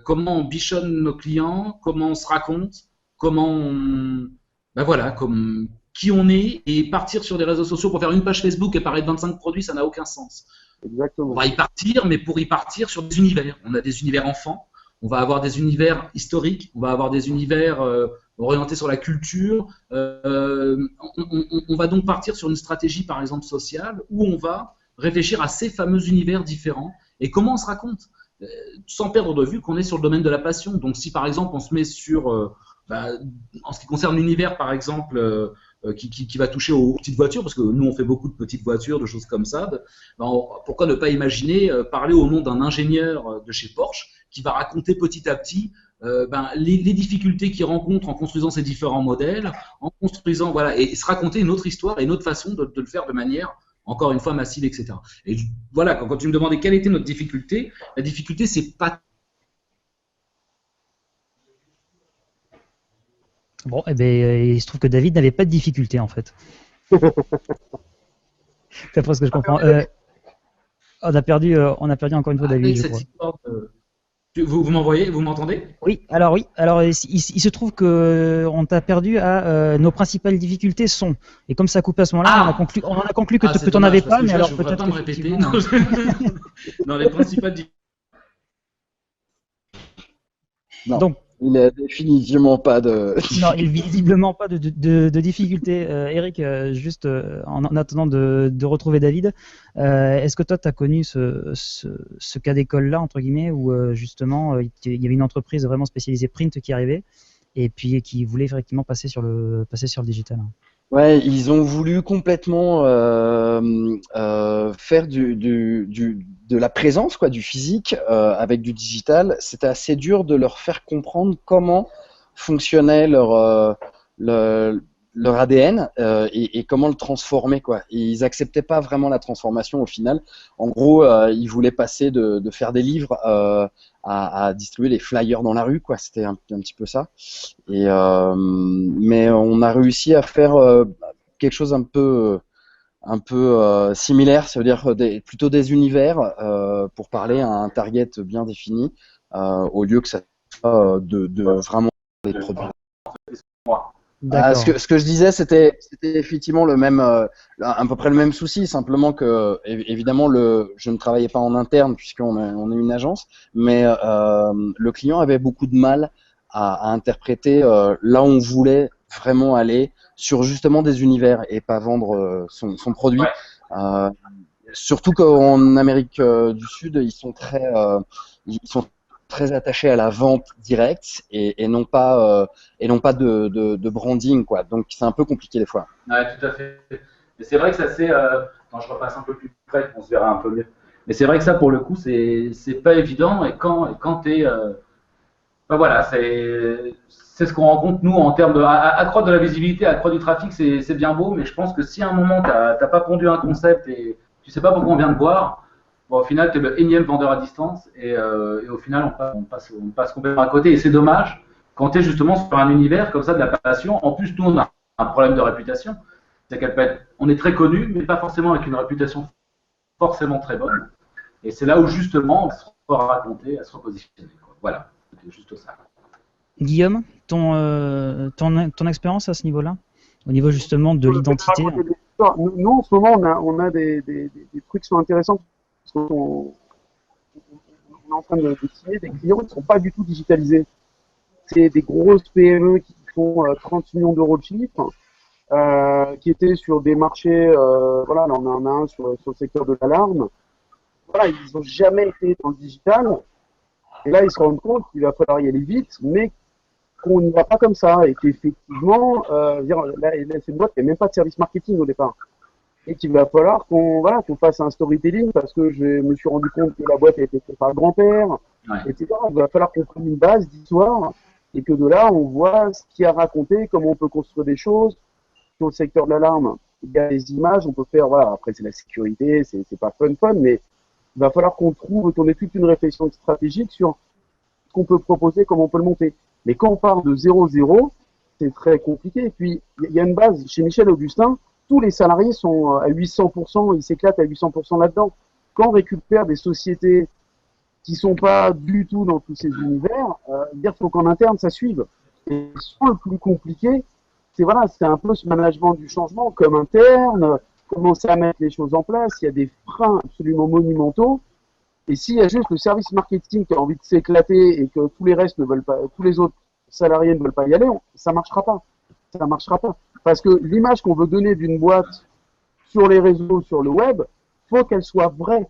comment on bichonne nos clients, comment on se raconte, qui on est, et partir sur des réseaux sociaux pour faire une page Facebook et parler de 25 produits, ça n'a aucun sens. Exactement. On va y partir, mais pour y partir sur des univers. On a des univers enfants, on va avoir des univers historiques, on va avoir des univers orientés sur la culture. On va donc partir sur une stratégie, par exemple, sociale, où on va réfléchir à ces fameux univers différents et comment on se raconte. Sans perdre de vue qu'on est sur le domaine de la passion. Donc si par exemple on se met sur, en ce qui concerne l'univers par exemple qui va toucher aux petites voitures, parce que nous on fait beaucoup de petites voitures, de choses comme ça. Pourquoi ne pas imaginer parler au nom d'un ingénieur de chez Porsche qui va raconter petit à petit les difficultés qu'il rencontre en construisant ces différents modèles, en construisant voilà, et se raconter une autre histoire et une autre façon de le faire de manière encore une fois massive, etc. Et voilà, quand tu me demandais quelle était notre difficulté, la difficulté c'est pas. Bon, eh ben, il se trouve que David n'avait pas de difficulté en fait. C'est après ce que je comprends. On a perdu encore une fois David. Je crois. Vous m'envoyez, vous m'entendez? Oui. Alors il se trouve que on t'a perdu à nos principales difficultés sont. Et comme ça coupe à ce moment-là, on en a conclu que tu n'en avais pas, mais alors peut-être pas me répéter. Non, les principales difficultés. Donc. Il n'a définitivement pas de. Non, il visiblement pas de difficulté. Eric, juste en attendant de retrouver David, est-ce que toi tu as connu ce cas d'école-là, entre guillemets, où justement il y avait une entreprise vraiment spécialisée print qui arrivait et puis qui voulait effectivement passer sur le digital? Ouais, ils ont voulu complètement faire de la présence, quoi, du physique avec du digital. C'était assez dur de leur faire comprendre comment fonctionnait leur ADN et comment le transformer, quoi. Et ils acceptaient pas vraiment la transformation au final. En gros, ils voulaient passer de faire des livres à distribuer des flyers dans la rue, quoi. C'était un petit peu ça. Et mais on a réussi à faire quelque chose un peu similaire, ça veut dire plutôt des univers pour parler à un target bien défini, au lieu que ça soit de vraiment des produits. Ce que je disais, c'était effectivement le même, à peu près le même souci, simplement que évidemment je ne travaillais pas en interne puisqu'on est une agence, mais le client avait beaucoup de mal à interpréter là où on voulait vraiment aller sur justement des univers et pas vendre son produit. Ouais. Surtout qu'en Amérique du Sud, ils sont très attachés à la vente directe et non pas de branding, quoi. Donc c'est un peu compliqué des fois. Ouais, tout à fait. Mais c'est vrai que ça c'est quand je repasse un peu plus près, on se verra un peu mieux. Mais c'est vrai que ça pour le coup c'est pas évident et quand tu es voilà, c'est ce qu'on rencontre nous en termes de accroître de la visibilité, accroître du trafic, c'est bien beau, mais je pense que si à un moment t'as pas pondu un concept et tu sais pas pourquoi on vient te voir, bon, au final tu es le énième vendeur à distance et au final on passe complètement à côté et c'est dommage quand tu es justement sur un univers comme ça de la passion. En plus nous on a un problème de réputation, c'est qu'elle peut être, on est très connu mais pas forcément avec une réputation forcément très bonne et c'est là où justement on va se raconter, à se repositionner, quoi. Voilà. C'est juste ça. Guillaume, ton expérience à ce niveau-là, au niveau justement de l'identité. Nous en ce moment on a des trucs qui sont intéressants parce qu'on est en train de signer des clients qui ne sont pas du tout digitalisés. C'est des grosses PME qui font 30 millions d'euros de chiffre, qui étaient sur des marchés, voilà, là on en a un sur le secteur de l'alarme. Voilà, ils n'ont jamais été dans le digital. Et là, ils se rendent compte qu'il va falloir y aller vite, mais qu'on n'y va pas comme ça. Et qu'effectivement, là, c'est une boîte qui n'a même pas de service marketing au départ. Et qu'il va falloir qu'on fasse un storytelling parce que je me suis rendu compte que la boîte a été faite par le grand-père, ouais, etc. Il va falloir qu'on prenne une base d'histoire et que de là, on voit ce qu'il y a raconté, comment on peut construire des choses. Sur le secteur de l'alarme, il y a des images, on peut faire, voilà, après c'est la sécurité, c'est pas fun, mais il va falloir qu'on ait toute une réflexion stratégique sur ce qu'on peut proposer, comment on peut le monter. Mais quand on part de 0-0, c'est très compliqué. Et puis, il y a une base. Chez Michel Augustin, tous les salariés sont à 800%, ils s'éclatent à 800% là-dedans. Quand on récupère des sociétés qui sont pas du tout dans tous ces univers, dire qu'il faut qu'en interne, ça suive. Et le plus compliqué, c'est un peu ce management du changement comme interne, commencer à mettre les choses en place, il y a des freins absolument monumentaux. Et s'il y a juste le service marketing qui a envie de s'éclater et que tous les restes ne veulent pas, tous les autres salariés ne veulent pas y aller, ça marchera pas. Ça marchera pas. Parce que l'image qu'on veut donner d'une boîte sur les réseaux, sur le web, faut qu'elle soit vraie.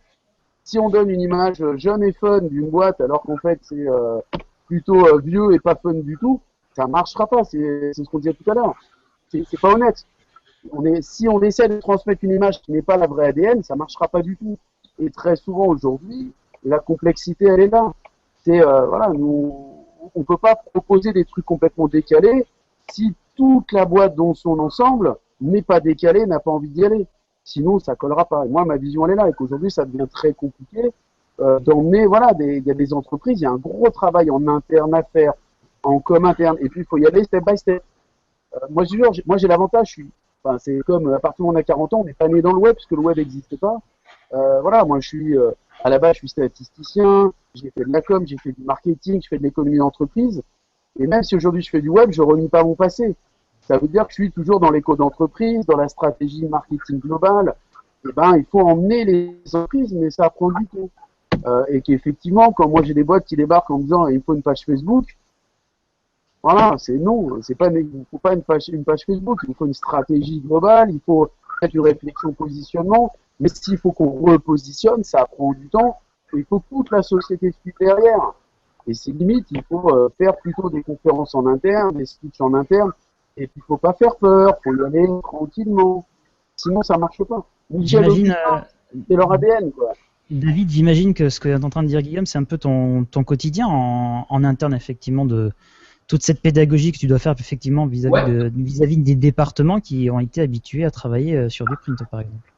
Si on donne une image jeune et fun d'une boîte alors qu'en fait c'est plutôt vieux et pas fun du tout, ça marchera pas. C'est ce qu'on disait tout à l'heure. C'est pas honnête. si on essaie de transmettre une image qui n'est pas la vraie ADN, ça marchera pas du tout. Et très souvent aujourd'hui, la complexité, elle est là. C'est voilà, on peut pas proposer des trucs complètement décalés si toute la boîte dans son ensemble n'est pas décalée, n'a pas envie d'y aller. Sinon, ça collera pas. Et moi, ma vision, elle est là, et qu'aujourd'hui, ça devient très compliqué d'emmener, voilà, il y a des entreprises, il y a un gros travail en interne à faire, en com interne, et puis il faut y aller step by step. Moi, je jure, moi, j'ai l'avantage, enfin, c'est comme à partir où on a 40 ans, on n'est pas né dans le web, parce que le web n'existe pas. Voilà, moi, à la base, je suis statisticien, j'ai fait de la com, j'ai fait du marketing, je fais de l'économie d'entreprise, et même si aujourd'hui je fais du web, je renie pas mon passé. Ça veut dire que je suis toujours dans l'éco d'entreprise, dans la stratégie marketing globale. Eh ben, il faut emmener les entreprises, mais ça prend du temps. Et qu'effectivement, quand moi j'ai des boîtes qui débarquent en me disant il faut une page Facebook, voilà, c'est non, c'est pas, il faut pas une page Facebook, il faut une stratégie globale, il faut faire une réflexion positionnement, mais s'il faut qu'on repositionne, ça prend du temps, et il faut que toute la société suive derrière. Et c'est limite, il faut faire plutôt des conférences en interne, des speeches en interne, et puis il faut pas faire peur, faut y aller tranquillement, sinon ça marche pas. J'imagine, c'est leur ADN, quoi. David, j'imagine que ce que tu es en train de dire, Guillaume, c'est un peu ton quotidien en interne, effectivement, de toute cette pédagogie que tu dois faire effectivement vis-à-vis des départements qui ont été habitués à travailler sur du print, par exemple.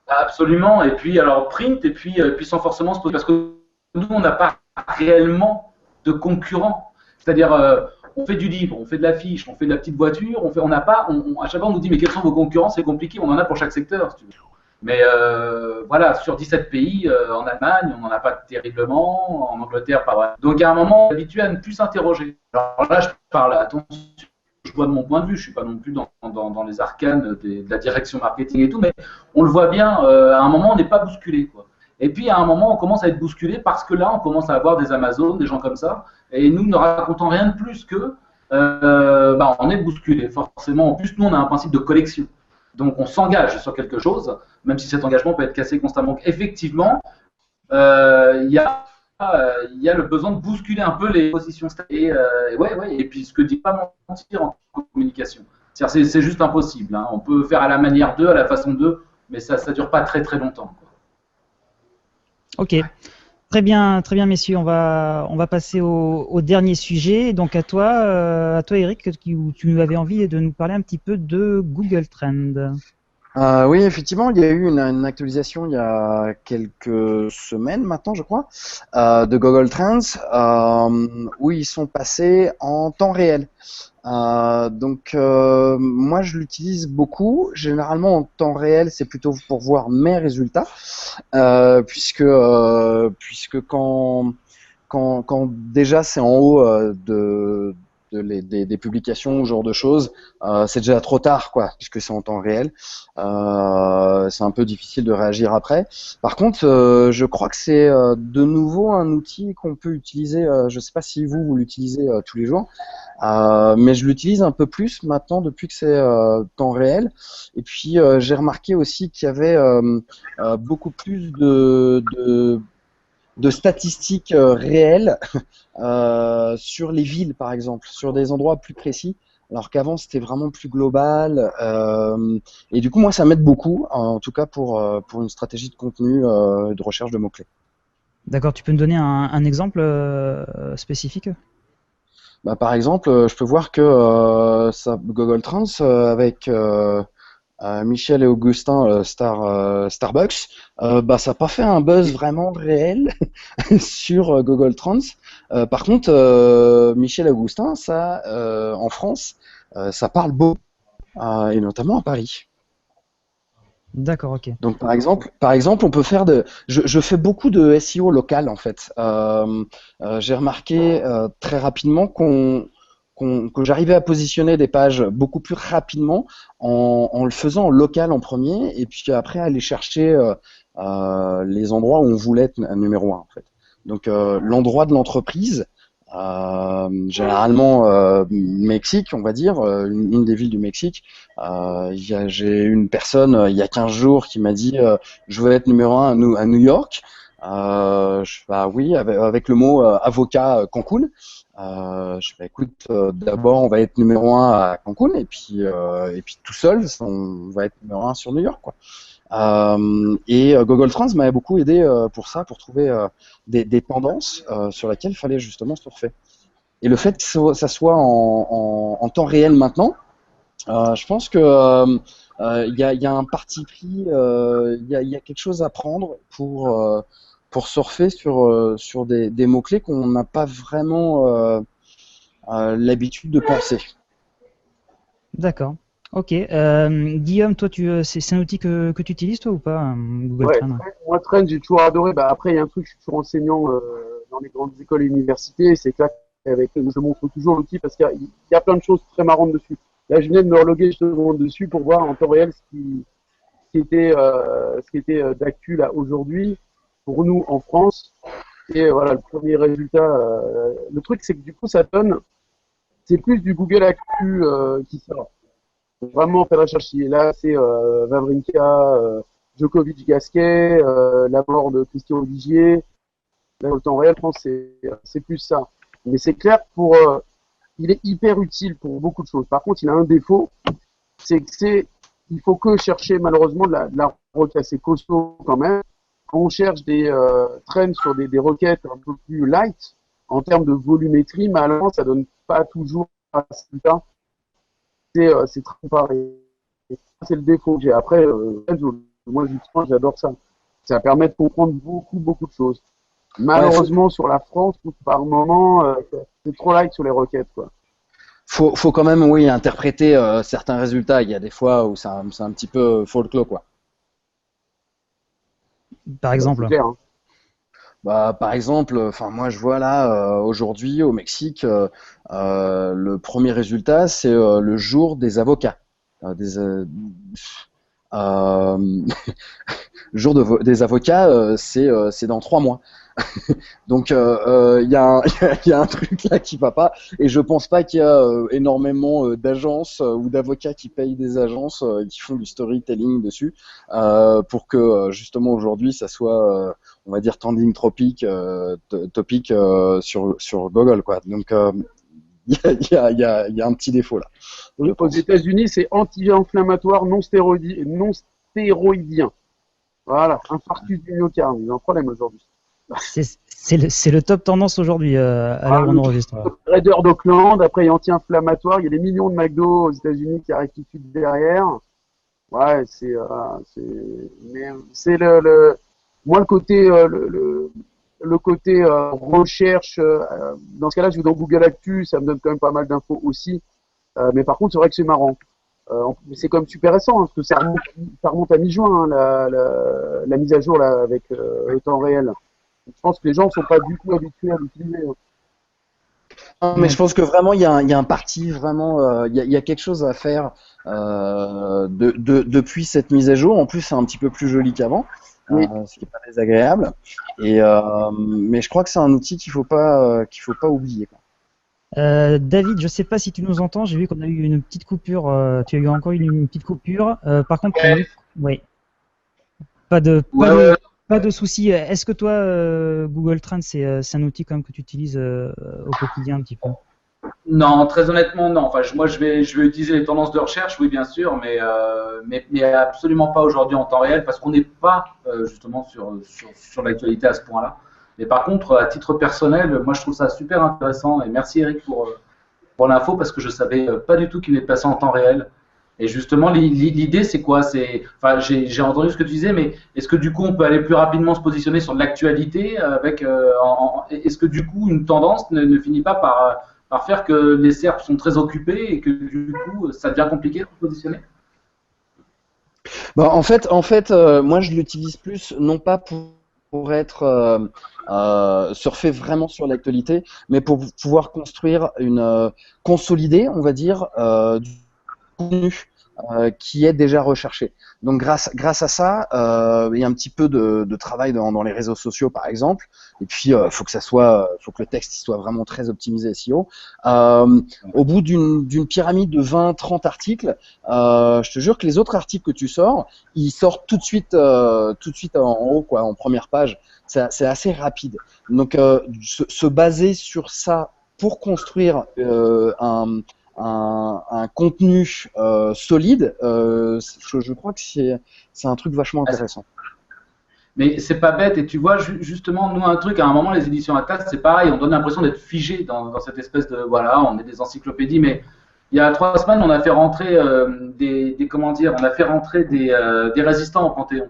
Absolument, et puis alors print, et puis sans forcément se poser, parce que nous, on n'a pas réellement de concurrents. C'est-à-dire, on fait du livre, on fait de l'affiche, on fait de la petite voiture, on n'a pas, à chaque fois on nous dit mais quels sont vos concurrents, c'est compliqué, on en a pour chaque secteur. Si tu veux. Mais voilà, sur 17 pays, en Allemagne, on n'en a pas terriblement, en Angleterre, pas vrai. Donc à un moment, on est habitué à ne plus s'interroger. Alors là, je parle, attention, je vois de mon point de vue, je ne suis pas non plus dans les arcanes de la direction marketing et tout, mais on le voit bien, à un moment, on n'est pas bousculé, quoi. Et puis à un moment, on commence à être bousculé parce que là, on commence à avoir des Amazon, des gens comme ça, et nous ne racontons rien de plus que on est bousculé, forcément. En plus, nous, on a un principe de collection. Donc, on s'engage sur quelque chose, même si cet engagement peut être cassé constamment. Donc, effectivement, il y a le besoin de bousculer un peu les positions. Et puis, ce que dit pas mentir en communication. C'est juste impossible. Hein. On peut faire à la manière d'eux, à la façon d'eux, mais ça ne dure pas très très longtemps. Quoi. Ok. Très bien, messieurs. On va passer au dernier sujet. Donc à toi, Eric, où tu avais envie de nous parler un petit peu de Google Trends. Oui, effectivement, il y a eu une actualisation il y a quelques semaines maintenant, je crois, de Google Trends, où ils sont passés en temps réel. Moi, je l'utilise beaucoup. Généralement, en temps réel, c'est plutôt pour voir mes résultats, puisque quand déjà c'est en haut des publications, ce genre de choses, c'est déjà trop tard, quoi, puisque c'est en temps réel. C'est un peu difficile de réagir après. Par contre, je crois que c'est de nouveau un outil qu'on peut utiliser. Je ne sais pas si vous l'utilisez tous les jours, mais je l'utilise un peu plus maintenant depuis que c'est temps réel. Et puis j'ai remarqué aussi qu'il y avait beaucoup plus de statistiques réelles sur les villes, par exemple, sur des endroits plus précis, alors qu'avant c'était vraiment plus global. Et du coup, moi, ça m'aide beaucoup, en tout cas pour une stratégie de contenu, de recherche de mots-clés. D'accord, tu peux me donner un exemple spécifique ? Par exemple, je peux voir que Google Trends, avec Michel et Augustin, Starbucks, ça n'a pas fait un buzz vraiment réel sur Google Trends. Par contre, Michel et Augustin, ça, en France, ça parle beaucoup, et notamment à Paris. D'accord, ok. Donc par exemple, on peut faire je fais beaucoup de SEO local en fait. J'ai remarqué très rapidement que j'arrivais à positionner des pages beaucoup plus rapidement en le faisant en local en premier, et puis après aller chercher les endroits où on voulait être numéro 1 en fait. Donc l'endroit de l'entreprise, généralement Mexique, on va dire, une des villes du Mexique. J'ai une personne il y a 15 jours qui m'a dit je veux être numéro 1 à New York. Bah oui, avec le mot avocat Cancun. Écoute, d'abord on va être numéro un à Cancun et puis tout seul on va être numéro un sur New York, quoi. Google Trends m'avait beaucoup aidé pour ça, pour trouver des tendances sur lesquelles il fallait justement surfer. Et le fait que ça soit en temps réel maintenant, je pense que y a un parti pris, y a quelque chose à prendre pour surfer sur des mots-clés qu'on n'a pas vraiment l'habitude de penser. D'accord. Ok. Guillaume, toi, c'est un outil que tu utilises, toi, ou pas, Google Ouais, Trends? moi, Trend, j'ai toujours adoré. Bah, après, il y a un truc, je suis toujours enseignant dans les grandes écoles et universités. C'est que là, je montre toujours l'outil parce qu'il y a plein de choses très marrantes dessus. Là, je venais de me reloguer justement dessus pour voir en temps réel ce qui était d'actu là aujourd'hui pour nous en France. Et voilà, le premier résultat. Le truc, c'est que du coup, ça donne, c'est plus du Google Actu qui sort. Vraiment faire la recherche. Et là, c'est Wawrinka, Djokovic, Gasquet, la mort de Christian Olivier. Là, au temps réel, je pense que c'est plus ça. Mais c'est clair il est hyper utile pour beaucoup de choses. Par contre, il a un défaut, c'est que il faut que chercher malheureusement de la requête assez costaud quand même. Quand on cherche des trends sur des requêtes un peu plus light, en termes de volumétrie, malheureusement, ça donne pas toujours un résultat. C'est très comparé. C'est le défaut que j'ai. Après, moi, justement, j'adore ça. Ça permet de comprendre beaucoup de choses. Malheureusement, sur la France, par moment, c'est trop light sur les requêtes, quoi. Faut quand même, oui, interpréter certains résultats. Il y a des fois où c'est un petit peu folklore, quoi. Par exemple. C'est clair, hein. Bah, par exemple, enfin moi je vois là aujourd'hui au Mexique, le premier résultat c'est le jour des avocats. Le jour des avocats, c'est dans 3 mois. Donc il y a un truc là qui va pas, et je pense pas qu'il y a énormément d'agences ou d'avocats qui payent des agences et qui font du storytelling dessus pour que justement aujourd'hui ça soit on va dire trending topic sur Google, quoi. Donc il y a un petit défaut là. Aux États-Unis, c'est anti-inflammatoire non stéroïdien. Voilà, infarctus du myocarde. Ils ont un problème aujourd'hui. C'est le top tendance aujourd'hui à l'heure où on enregistre. Raider d'Auckland, après il y a anti-inflammatoire. Il y a des millions de McDo aux États-Unis qui arrivent tout de suite derrière. Ouais, mais c'est moi le côté recherche. Dans ce cas-là, je vais dans Google Actu, ça me donne quand même pas mal d'infos aussi. Mais par contre, c'est vrai que c'est marrant. C'est quand même super récent, hein, parce que ça remonte à mi-juin, hein, la mise à jour là, avec le temps réel. Je pense que les gens ne sont pas du tout habitués à l'utiliser. Mais je pense que vraiment il y a un parti vraiment, il y a quelque chose à faire depuis cette mise à jour. En plus, c'est un petit peu plus joli qu'avant, Oui. ce qui est pas désagréable. Mais je crois que c'est un outil qu'il faut pas oublier, quoi. David, je sais pas si tu nous entends. J'ai vu qu'on a eu une petite coupure. Tu as eu encore une petite coupure. Par contre, oui. Pas de souci. Est-ce que toi, Google Trends, c'est un outil quand même que tu utilises au quotidien un petit peu? Non, très honnêtement, non. Enfin, moi, je vais utiliser les tendances de recherche, oui, bien sûr, mais absolument pas aujourd'hui en temps réel, parce qu'on n'est pas justement sur l'actualité à ce point-là. Mais par contre, à titre personnel, moi, je trouve ça super intéressant. Et merci Eric pour l'info, parce que je savais pas du tout qu'il est passé en temps réel. Et justement, l'idée, c'est quoi? Enfin, j'ai entendu ce que tu disais, mais est-ce que du coup, on peut aller plus rapidement se positionner sur de l'actualité avec, est-ce que du coup, une tendance ne finit pas par faire que les SERPs sont très occupés et que du coup, ça devient compliqué de se positionner? Bah, en fait, moi, je l'utilise plus non pas pour être surfer vraiment sur l'actualité, mais pour pouvoir construire consolider, on va dire, du contenu qui est déjà recherché. Donc grâce à ça, il y a un petit peu de travail dans les réseaux sociaux par exemple. Et puis faut que le texte soit vraiment très optimisé SEO. Au bout d'une pyramide de 20-30 articles, je te jure que les autres articles que tu sors, ils sortent tout de suite en haut, quoi, en première page. c'est assez rapide. Donc, se baser sur ça pour construire un contenu solide, je crois que c'est un truc vachement intéressant. Mais c'est pas bête, et tu vois, justement, nous, un truc, à un moment, les éditions Atlas, c'est pareil, on donne l'impression d'être figé dans cette espèce de, voilà, on est des encyclopédies, mais il y a 3 semaines, on a fait rentrer comment dire, on a fait rentrer des résistants au Panthéon.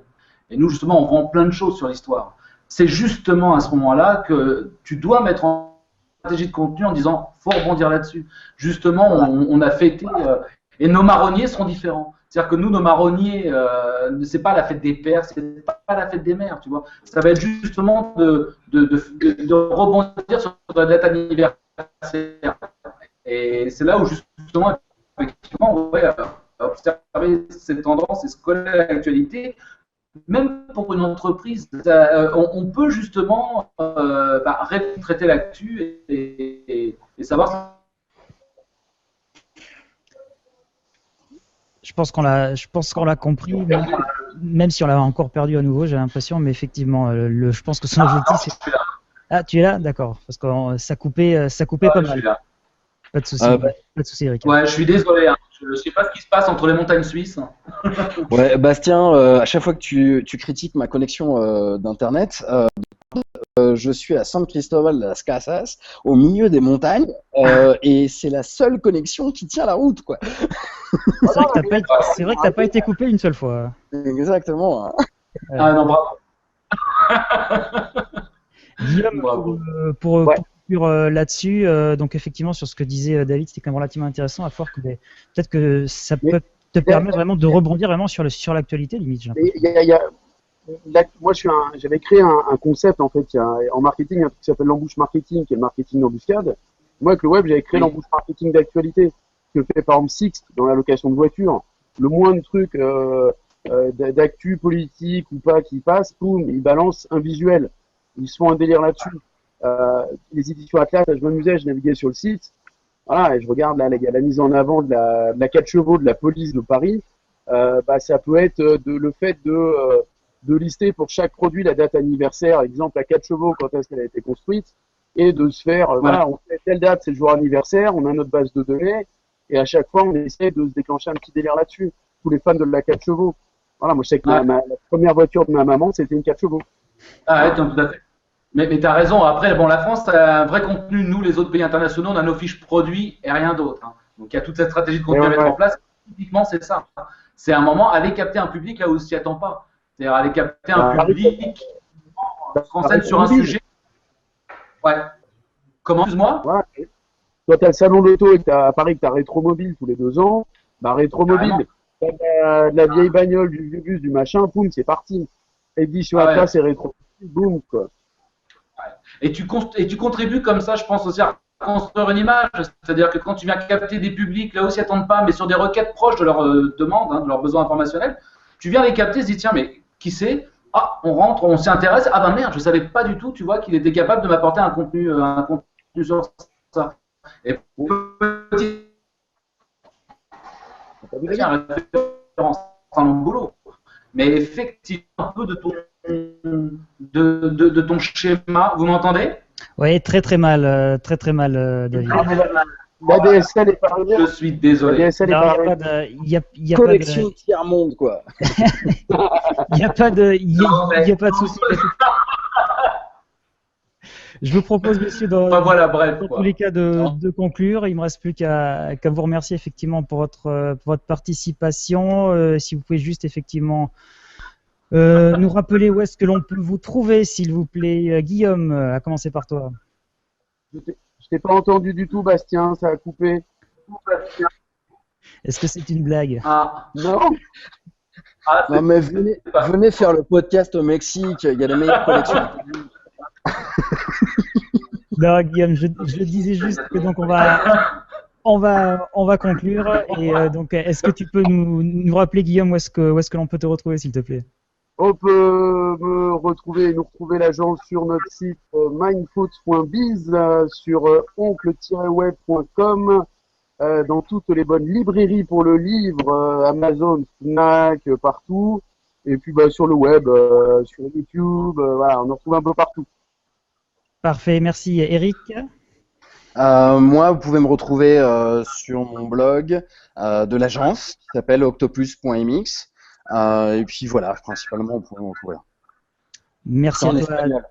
Et nous, justement, on vend plein de choses sur l'histoire. C'est justement à ce moment-là que tu dois mettre en stratégie de contenu en disant, faut rebondir là-dessus. Justement, on a fêté, et nos marronniers seront différents. C'est-à-dire que nous, nos marronniers, c'est pas la fête des pères, c'est pas la fête des mères, tu vois. Ça va être justement de rebondir sur la date anniversaire. Et c'est là où justement, effectivement, on va observer cette tendance et se coller à l'actualité. Même pour une entreprise, on peut justement traiter l'actu et savoir. Je pense qu'on l'a compris, même si on l'a encore perdu à nouveau, j'ai l'impression, mais effectivement, je pense que son objectif c'est. Ah, tu es là, d'accord, parce que ça coupait pas mal. Pas de souci, pas de souci, Eric. Ouais, je suis désolé, hein. Je ne sais pas ce qui se passe entre les montagnes suisses. Ouais, Bastien, à chaque fois que tu critiques ma connexion d'internet, je suis à San Cristóbal de las Casas, au milieu des montagnes, et c'est la seule connexion qui tient la route, quoi. C'est vrai que t'as pas été coupé une seule fois. Exactement. Ah non, bravo. Guillaume, pour conclure là-dessus, donc effectivement sur ce que disait David, c'était quand même relativement intéressant, à voir que peut-être que ça peut te permettre vraiment de rebondir vraiment sur l'actualité, limite. Moi, j'avais créé un concept en fait en marketing, un truc qui s'appelle l'embouche marketing, qui est le marketing d'embuscade. Moi, avec le web, j'avais créé l'embouche marketing d'actualité, que fait par exemple Sixt dans la location de voiture. Le moindre truc d'actu politique ou pas qui passe, boum, il balance un visuel. Ils se font un délire là-dessus. Les éditions Atlas, je m'amusais, je naviguais sur le site. Voilà, et je regarde là, la mise en avant de la 4 chevaux de la police de Paris. Ça peut être le fait de lister pour chaque produit la date anniversaire, exemple la 4 chevaux, quand est-ce qu'elle a été construite, et de se faire, voilà, on fait telle date, c'est le jour anniversaire, on a notre base de données, et à chaque fois, on essaie de se déclencher un petit délire là-dessus. Tous les fans de la 4 chevaux. Voilà, moi je sais que la première voiture de ma maman, c'était une 4 chevaux. Ah ouais, tout à fait. Mais tu as raison, après, bon, la France a un vrai contenu, nous, les autres pays internationaux, on a nos fiches produits et rien d'autre. Hein. Donc il y a toute cette stratégie de contenu à mettre en place. Typiquement, c'est ça. C'est un moment, aller capter un public là où on s'y attend pas. C'est-à-dire aller capter un public qui se renseigne sur un sujet. Ouais. Comment, excuse-moi? Ouais. Toi, tu as le salon d'auto et à Paris que tu as Rétromobile tous les 2 ans. Rétromobile, tu as la vieille bagnole, du vieux bus, du machin, boum, c'est parti. Édition Atlas et Rétromobile, boum, quoi. Ouais. Et tu contribues comme ça, je pense aussi à construire une image. C'est-à-dire que quand tu viens capter des publics, là où ils s'y attendent pas, mais sur des requêtes proches de leurs demandes, hein, de leurs besoins informationnels, tu viens les capter, se dis tiens, mais qui c'est? Ah, on rentre, on s'y intéresse. Ah ben merde, je savais pas du tout, tu vois, qu'il était capable de m'apporter un contenu sur ça. Et petit, référence dans mon boulot. Mais effectivement, un peu de ton schéma. Vous m'entendez? Oui, très mal, David. La DSL est pas arrivée. Je suis désolé. La DSL est pas arrivée. Il y a Connexion tiers-monde, quoi. Il n'y a pas de souci. Je vous propose, messieurs, dans tous les cas, de conclure. Il ne me reste plus qu'à vous remercier effectivement pour votre participation. Si vous pouvez juste effectivement nous rappeler où est-ce que l'on peut vous trouver, s'il vous plaît. Guillaume, à commencer par toi. Je t'ai pas entendu du tout, Bastien, ça a coupé. Est-ce que c'est une blague? Ah. Non. Non, mais venez faire le podcast au Mexique, il y a les meilleures connexions. Non, Guillaume, je disais juste que donc on va conclure. Et donc, est-ce que tu peux nous rappeler, Guillaume, où est-ce que l'on peut te retrouver, s'il te plaît? On peut nous retrouver l'agence sur notre site mindfoot.biz, sur oncle-web.com, dans toutes les bonnes librairies pour le livre, Amazon, Fnac, partout. Et puis sur le web, sur YouTube, voilà, on en retrouve un peu partout. Parfait, merci. Eric? Moi, vous pouvez me retrouver sur mon blog de l'agence qui s'appelle octopus.mx. Et puis voilà, principalement, vous pouvez me retrouver là. Merci En à toi. espagnol.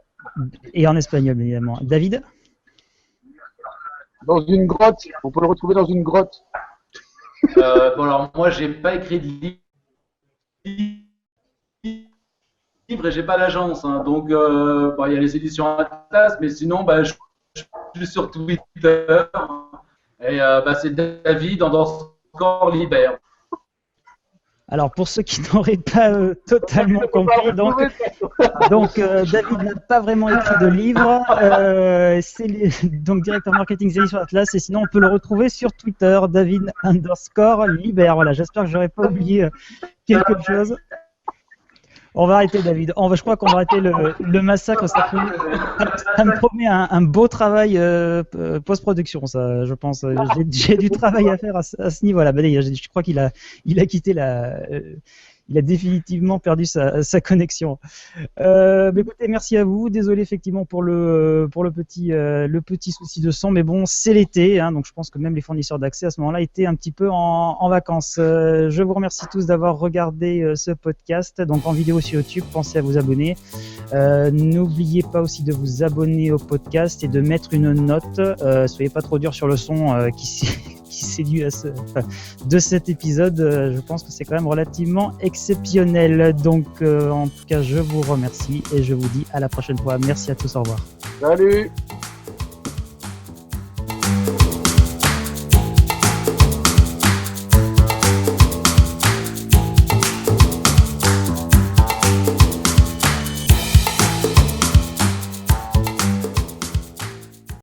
Et en espagnol, évidemment. David? Dans une grotte, on peut le retrouver dans une grotte. Bon, alors moi, j'ai pas écrit de livre et j'ai pas d'agence, hein. Donc il y a les éditions Atlas, mais sinon je suis sur Twitter et c'est David _Libère. Alors pour ceux qui n'auraient pas totalement compris, donc David n'a pas vraiment écrit de livre, donc directeur marketing des éditions Atlas, et sinon on peut le retrouver sur Twitter, David _Libère. Voilà, j'espère que j'aurais pas oublié quelque chose. On va arrêter, David. Je crois qu'on va arrêter le massacre. Ça me promet un beau travail post-production, ça, je pense. J'ai du travail à faire à ce niveau-là. D'ailleurs, je crois qu'il a quitté il a définitivement perdu sa connexion. Mais écoutez, merci à vous. Désolé effectivement pour le petit souci de son, mais bon, c'est l'été, hein, donc je pense que même les fournisseurs d'accès à ce moment-là étaient un petit peu en vacances. Je vous remercie tous d'avoir regardé ce podcast, donc en vidéo sur YouTube. Pensez à vous abonner. N'oubliez pas aussi de vous abonner au podcast et de mettre une note. Soyez pas trop dur sur le son qui séduit de cet épisode. Je pense que c'est quand même relativement exceptionnel. Donc, en tout cas, je vous remercie et je vous dis à la prochaine fois. Merci à tous. Au revoir. Salut!